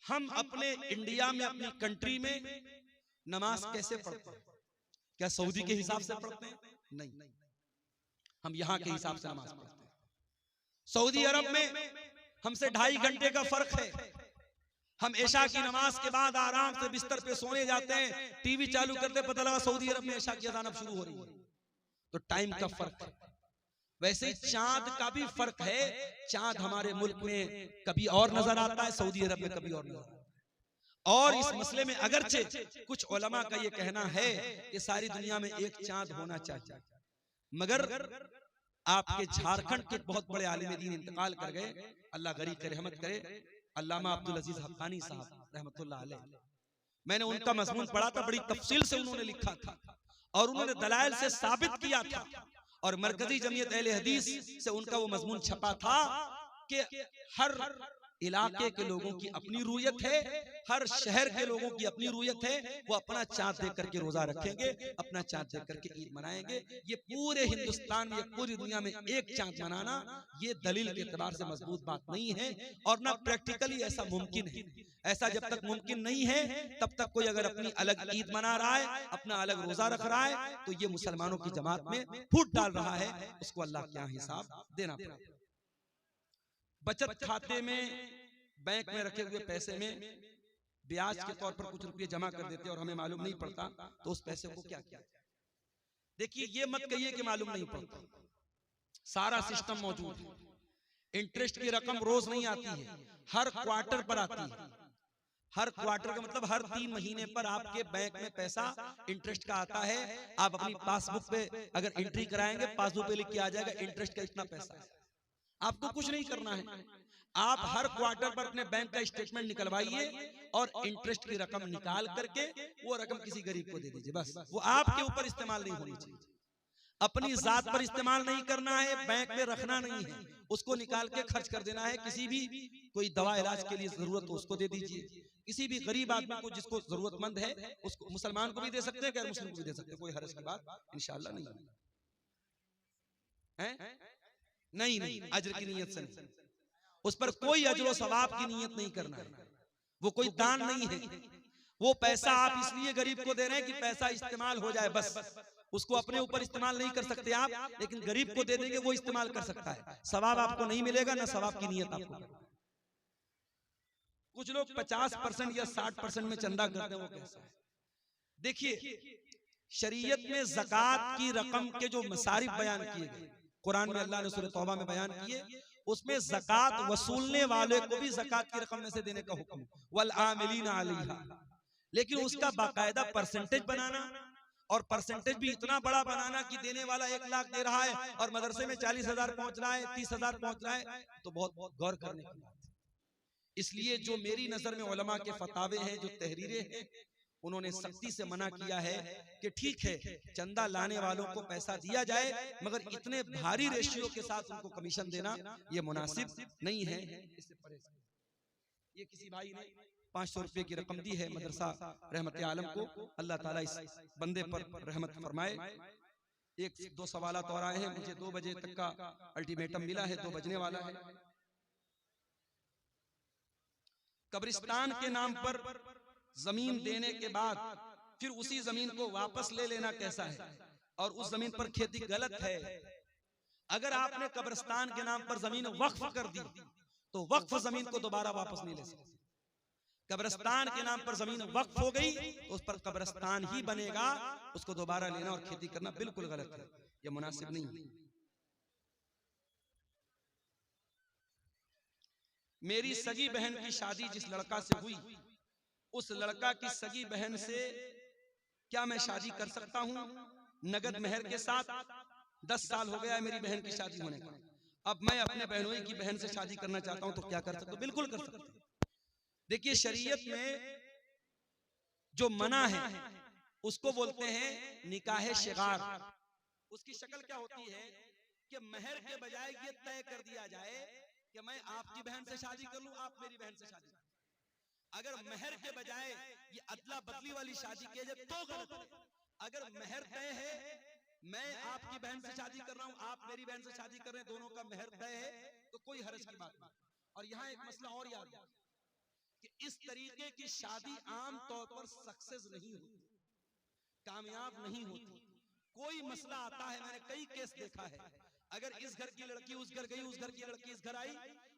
हम अपने इंडिया में, अपनी कंट्री में नमाज कैसे पढ़ते हैं? क्या सऊदी के हिसाब से पढ़ते हैं? नहीं, हम यहाँ के हिसाब से नमाज पढ़ते हैं। सऊदी अरब में हमसे 2.5 घंटे का फर्क है। हम ऐशा की नमाज के बाद आराम से बिस्तर पे सोने जाते हैं, टीवी चालू करते पता लगा सऊदी अरब में ऐशा की अज़ान शुरू हो रही है। तो टाइम का फर्क है। वैसे चांद का भी फर्क है। चांद हमारे मुल्क में कभी और नजर आता है, सऊदी अरब में कभी और नजर आता है। और इस मसले में अगरचे कुछ उलमा का ये कहना है कि सारी दुनिया में एक चांद होना चाहिए, मगर आपके झारखंड के बहुत बड़े आलिम दीन इंतकाल कर गए, अल्लाह गरीब की रहमत करे, अल्लामा अब्दुल अजीज हक्कानी साहब रहमतुल्लाह अलैह। मैंने उनका मजमून पढ़ा था, बड़ी तफसील से उन्होंने लिखा था और उन्होंने दलाइल से साबित किया था। और मरकजी जमीयत अहले हदीस से उनका वो मजमून छपा था कि हर इलाके के लोगों की अपनी रूयत है, हर शहर के लोगों की अपनी रूयत है। वो अपना चांद देख करके रोजा रखेंगे, अपना चांद देख करके ईद मनाएंगे। ये पूरे हिंदुस्तान में, पूरी दुनिया में एक चांद मनाना ये दलील के एतबार से मजबूत बात नहीं है और ना प्रैक्टिकली ऐसा मुमकिन है। ऐसा जब तक मुमकिन नहीं है तब तक कोई अगर अपनी अलग ईद मना रहा है, अपना अलग रोजा रख रहा है, तो ये मुसलमानों की जमात में फूट डाल रहा है। उसको अल्लाह क्या हिसाब देना पड़ेगा। बचत खाते में, बैंक में रखे हुए पैसे में ब्याज के तौर पर कुछ रुपए जमा कर देते और हमें मालूम नहीं पड़ता, तो उस पैसे को क्या किया? देखिए, ये मत कहिए कि मालूम नहीं पड़ता, सारा सिस्टम मौजूद है। इंटरेस्ट की रकम रोज नहीं आती है, हर क्वार्टर पर आती है। हर क्वार्टर का मतलब हर 3 महीने पर आपके बैंक में पैसा इंटरेस्ट का आता है। आप अपनी पासबुक पे अगर एंट्री कराएंगे, पासबुक पे लिख के आ जाएगा इंटरेस्ट का इतना पैसा है। आपको कुछ नहीं करना है, आप हर क्वार्टर पर अपने बैंक का स्टेटमेंट निकलवाइए और इंटरेस्ट की रकम निकाल करके वो रकम किसी गरीब को दे दीजिए। बस वो आपके ऊपर इस्तेमाल नहीं होनी चाहिए, अपनी जात पर इस्तेमाल नहीं करना है, बैंक में रखना नहीं है, उसको निकाल के खर्च कर देना है। किसी भी कोई दवा इलाज के लिए जरूरत हो उसको दे दीजिए, किसी भी गरीब आदमी को जिसको जरूरतमंद है उसको, मुसलमान को भी दे सकते हैं, गैर मुस्लिम को भी दे सकते हैं, कोई हर्ज की बात इंशाअल्लाह नहीं है। नहीं, अजर की नीयत से नहीं, उस पर कोई अजर सवाब की नीयत नहीं करना है। वो कोई दान नहीं है, वो पैसा आप इसलिए गरीब को दे रहे हैं कि पैसा इस्तेमाल हो जाए, बस उसको अपने ऊपर इस्तेमाल नहीं कर सकते आप, लेकिन गरीब को दे देंगे वो इस्तेमाल कर सकता है। सवाब आपको नहीं मिलेगा, ना सवाब की नीयत आपको। कुछ लोग 50% या 60% में चंदा करते हैं, वो कैसा है? देखिए, शरीयत में ज़कात की रकम के जो मसारिफ बयान किए गए, कुरान में अल्लाह ने सूरह तौबा में बयान किए, उसमें ज़कात वसूलने वाले को भी ज़कात की रकम में से देने का हुक्म, वल आमिलीना अलैहा। लेकिन उसका बाकायदा परसेंटेज बनाना, और परसेंटेज भी इतना बड़ा बनाना कि देने वाला 1 लाख दे रहा है और मदरसे में 40,000 पहुंच रहा है, 30,000 पहुंच रहा है, तो बहुत गौर करने की बात है। इसलिए जो मेरी नजर में उलमा के फतावे हैं, जो तहरीरें हैं, उन्होंने सख्ती से मना किया है कि ठीक है चंदा लाने वालों को पैसा दिया जाए, मगर इतने भारी रेशियो के साथ उनको कमीशन देना ये मुनासिब नहीं है। इससे परहेज। ये किसी भाई ने 500 रुपए की रकम दी है मदरसा रहमत आलम को, अल्लाह ताला इस बंदे पर रहमत फरमाए। 1-2 सवालात और आए हैं, मुझे 2 बजे तक का अल्टीमेटम मिला है, 2 बजने वाला है। कब्रिस्तान के नाम पर जमीन देने के बाद फिर उसी जमीन को वापस ले लेना कैसा है? और उस जमीन पर खेती गलत है अगर आपने कब्रिस्तान के नाम पर जमीन वक्फ कर दी तो वक्फ जमीन को दोबारा वापस नहीं ले सकते। कब्रिस्तान के नाम पर जमीन वक्फ हो गई तो उस पर कब्रिस्तान ही बनेगा, उसको दोबारा लेना और खेती करना बिल्कुल गलत है, यह मुनासिब नहीं है। मेरी सगी बहन की शादी जिस लड़का से हुई, उस लड़का की सगी बहन से क्या मैं शादी कर सकता हूं नगद मेहर के साथ? 10 साल हो गया मेरी बहन की शादी होने का, अब मैं अपने बहनोई की बहन से शादी करना चाहता हूं तो क्या कर सकता हूं? बिल्कुल कर सकते हैं। देखिए शरीयत में जो मना है उसको बोलते हैं निकाह शिगार। उसकी शक्ल क्या होती है कि महर के बजाय ये तय कर दिया जाए कि मैं आपकी बहन से शादी कर लूं, आप मेरी बहन से शादी कर। अगर महर के बजाय ये अदला बदली वाली शादी की जाए तो गलत है। अगर महर तय है, मैं आपकी बहन से शादी कर रहा हूं, आप मेरी बहन से शादी कर रहे हैं, दोनों का महर तय है तो कोई हर्ज की बात नहीं। और यहाँ एक मसला और याद रखिए कि इस तरीके की शादी आम तौर पर सक्सेस नहीं होती, कामयाब नहीं होती। कोई मसला आता है, मैंने कई केस देखा है, अगर इस घर की लड़की उस घर गई, उस घर की लड़की इस घर आई,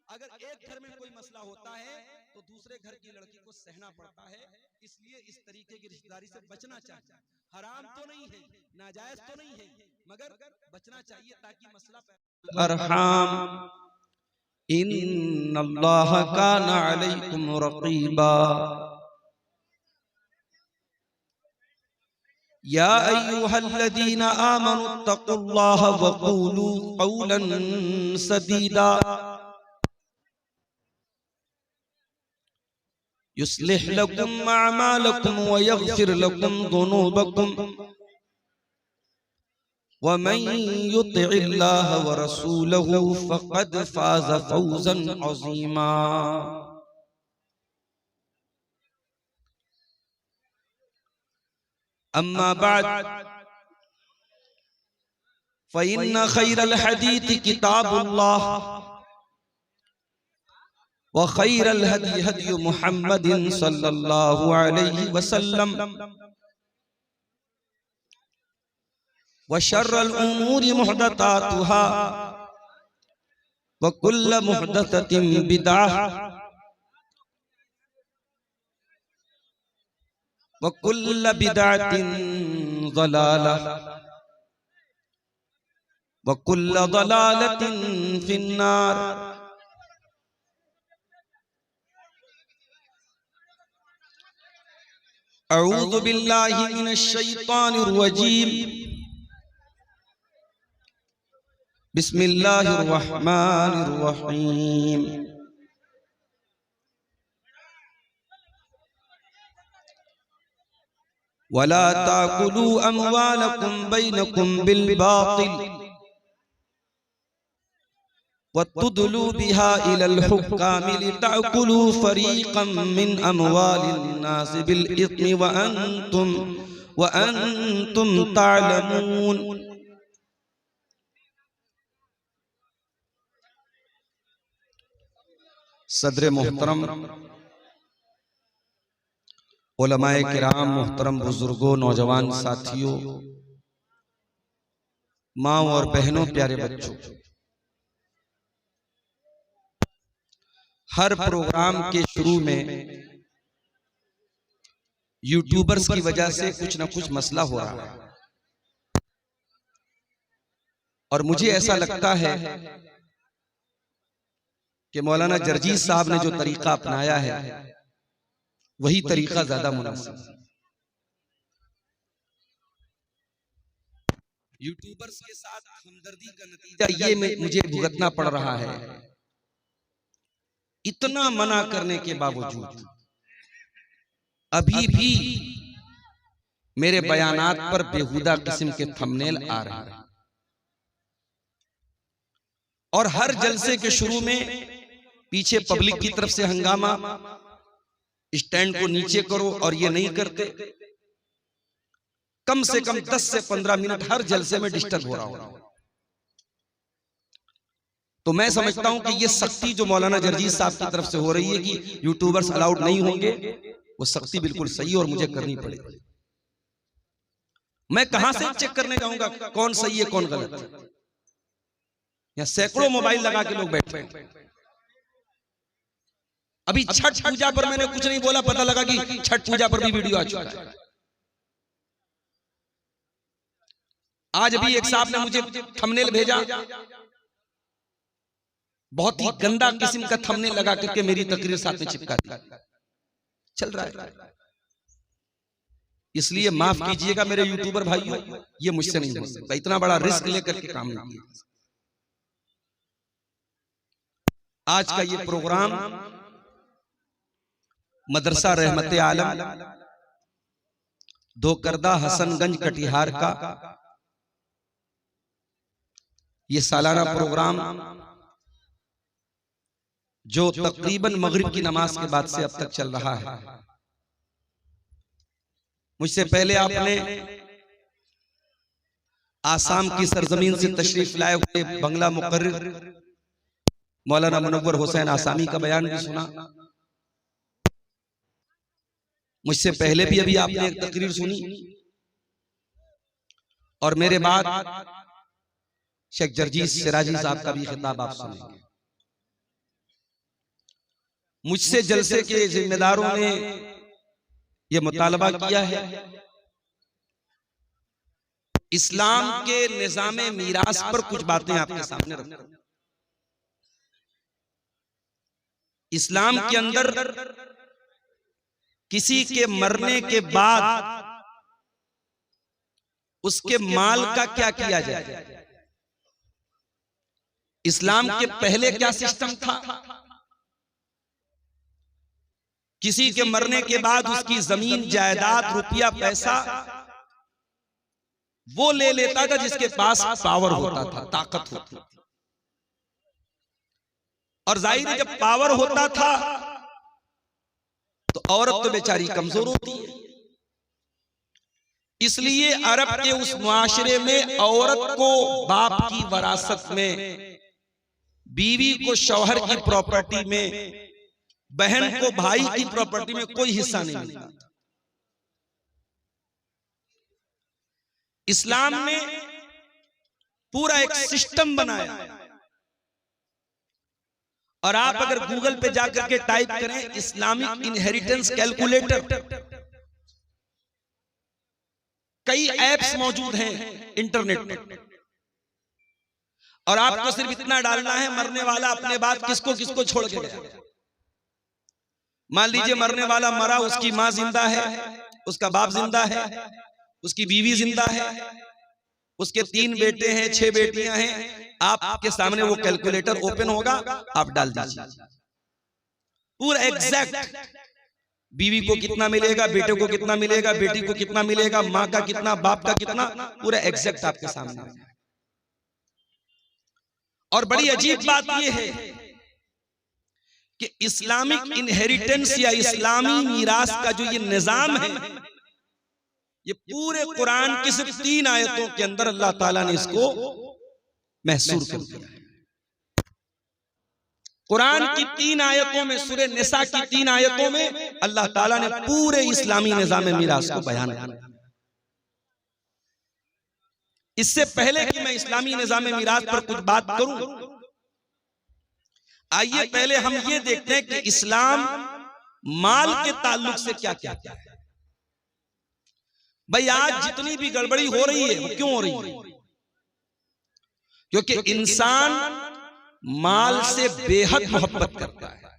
अगर एक घर में कोई मसला होता है तो दूसरे घर की लड़की को सहना पड़ता है। इसलिए इस तरीके की रिश्तेदारी से बचना चाहिए। हराम तो नहीं है, नाजायज तो नहीं है, मगर बचना चाहिए ताकि मसला अरहाम इन्नल्लाह काना अलैकुम रक़ीबा या अय्युहल्लज़ीना आमनुत्तक़ुल्लाह वक़ूलू क़ौलन सदीदा युस्लिह लकुम अअमालकुम व यग़फिर लकुम ज़ुनूबकुम व मन युतिइल्लाह व रसूलहु फ़क़द फ़ाज़ फ़ौज़न अज़ीमा। अम्मा बाद फ़इन्न खैरल हदीस किताबुल्लाह व खैरल हदी हदी मुहम्मदिन सल्लल्लाहु अलैहि वसल्लम व शर्रल उमूरि मुहदसातुहा व कुल्ल मुहदसतिन बिदअह व कुल्ल बिदअतिन ज़लालह व कुल्ल ज़लालतिन फिन्नार। अऊज़ु बिल्लाहि मिनश शैतानिर रजीम। बिस्मिल्लाहिर रहमानिर रहीम। वला ताकुलू अमवालकुम बैनकुम बिल बातिल वतुदलू बिहा इलल हुक्कामि लितअकुलू फरीक़म मिन अमवालिन नास बिल इस्मि व अंतुम तालमून। सदर मोहतरम, उलमाए किराम, मोहतरम बुजुर्गों, नौजवान साथियों, माँ और बहनों, प्यारे बच्चों, हर प्रोग्राम के शुरू में यूट्यूबर्स की वजह से कुछ ना कुछ मसला हो रहा है और मुझे ऐसा लगता है कि मौलाना जर्जीस साहब ने जो तरीका अपनाया है वही तरीका ज्यादा मुनासिब है। यूट्यूबर्स के साथ हमदर्दी का नतीजा ये मुझे भुगतना पड़ रहा है। इतना मना करने के बावजूद अभी भी मेरे बयानात पर बेहुदा किस्म के थंबनेल आ रहे हैं और हर जलसे के शुरू में पीछे पब्लिक की तरफ से हंगामा, स्टैंड को नीचे करो, और ये नहीं करते। कम से कम 10 से 15 मिनट हर जलसे में डिस्टर्ब हो रहा हो। तो मैं समझता हूं कि ये सख्ती जो मौलाना जर्जीस साहब की तरफ से हो रही है कि यूट्यूबर्स अलाउड नहीं होंगे, वो सख्ती बिल्कुल सही और मुझे करनी पड़ेगी। मैं कहां से चेक करने जाऊंगा कौन सही है कौन गलत है? या सैकड़ों मोबाइल लगा के लोग बैठे हैं। अभी छठ पूजा पर मैंने कुछ नहीं बोला, पता लगा कि छठ पूजा पर भी वीडियो आ चुका है। आज भी एक साहब ने मुझे थंबनेल भेजा, बहुत ही गंदा किस्म का थंबनेल लगा करके मेरी तकरीर साथ में चिपका दी। चल रहा है, इसलिए माफ कीजिएगा मेरे यूट्यूबर भाइयों, ये मुझसे नहीं हो सकता, इतना बड़ा रिस्क लेकर के काम नहीं किया। आज का ये प्रोग्राम मदरसा रहमत आलम धोकरदा हसनगंज कटिहार का ये सालाना प्रोग्राम जो तकरीबन मगरिब की नमाज के बाद से अब तक चल रहा है। मुझसे पहले आपने आसाम की सरजमीन से तशरीफ लाए हुए बंगला मुकर्रिर मौलाना मुनव्वर हुसैन आसामी का बयान भी सुना। मुझसे पहले भी अभी आपने एक तकरीर सुनी, और मेरे बाद शेख जर्जीस सिराजी साहब का भी खिताब आप सुनेंगे। मुझसे जलसे के जिम्मेदारों ने यह मुतालबा किया है इस्लाम के निजामे मीरास पर कुछ बातें आपके सामने रखूं। इस्लाम के अंदर किसी के मरने के बाद उसके माल का क्या किया जाए? इस्लाम के पहले क्या सिस्टम था? किसी के मरने के बाद उसकी जमीन जायदाद रुपया पैसा वो ले लेता था जिसके पास पावर होता था, ताकत होती थी। और जाहिर है जब पावर होता था तो औरत तो बेचारी कमजोर होती है। इसलिए अरब के उस मुआशरे में औरत को बाप की वरासत में, बीवी को शौहर की प्रॉपर्टी में, बहन को भाई की प्रॉपर्टी में कोई हिस्सा नहीं मिलता। इस्लाम ने पूरा एक सिस्टम बनाया, और आप अगर गूगल पे जाकर के टाइप करें इस्लामिक इनहेरिटेंस कैलकुलेटर, कई ऐप्स मौजूद हैं इंटरनेट में, और आपको सिर्फ इतना डालना है मरने वाला अपने बाद किसको किसको छोड़ के गया। मान लीजिए मरने वाला मरा, उसकी मां जिंदा है, उसका बाप जिंदा है, उसकी बीवी जिंदा है, उसके 3 बेटे हैं, 6 बेटियां हैं। आपके सामने वो कैलकुलेटर ओपन होगा, आप डाल दीजिए पूरा एग्जैक्ट, बीवी को कितना मिलेगा, बेटे को कितना मिलेगा, बेटी को कितना मिलेगा, मां का कितना, बाप का कितना, पूरा एग्जैक्ट आपके सामने। और बड़ी अजीब बात यह है कि इस्लामिक इनहेरिटेंस या इस्लामी मीरास का जो ये निजाम है, ये पूरे कुरान की सिर्फ 3 आयतों के अंदर अल्लाह ताला ने इसको महसूर कर दिया है। कुरान की 3 आयतों में, सूरह निसा की 3 आयतों में अल्लाह ताला ने पूरे इस्लामी निजाम मीरास को बयान किया। इससे पहले कि मैं इस्लामी निजाम मीरास पर कुछ बात करूं, आइए पहले हम ये देखते हैं कि इस्लाम माल के ताल्लुक से क्या क्या है। भाई आज जितनी भी गड़बड़ी हो रही है वो क्यों हो रही है? क्योंकि इंसान माल से बेहद मोहब्बत करता है।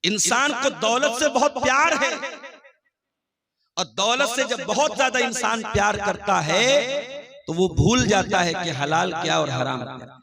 इंसान को दौलत से बहुत प्यार है, और दौलत से जब बहुत ज्यादा इंसान प्यार करता है तो वो भूल जाता है कि हलाल क्या और हराम क्या।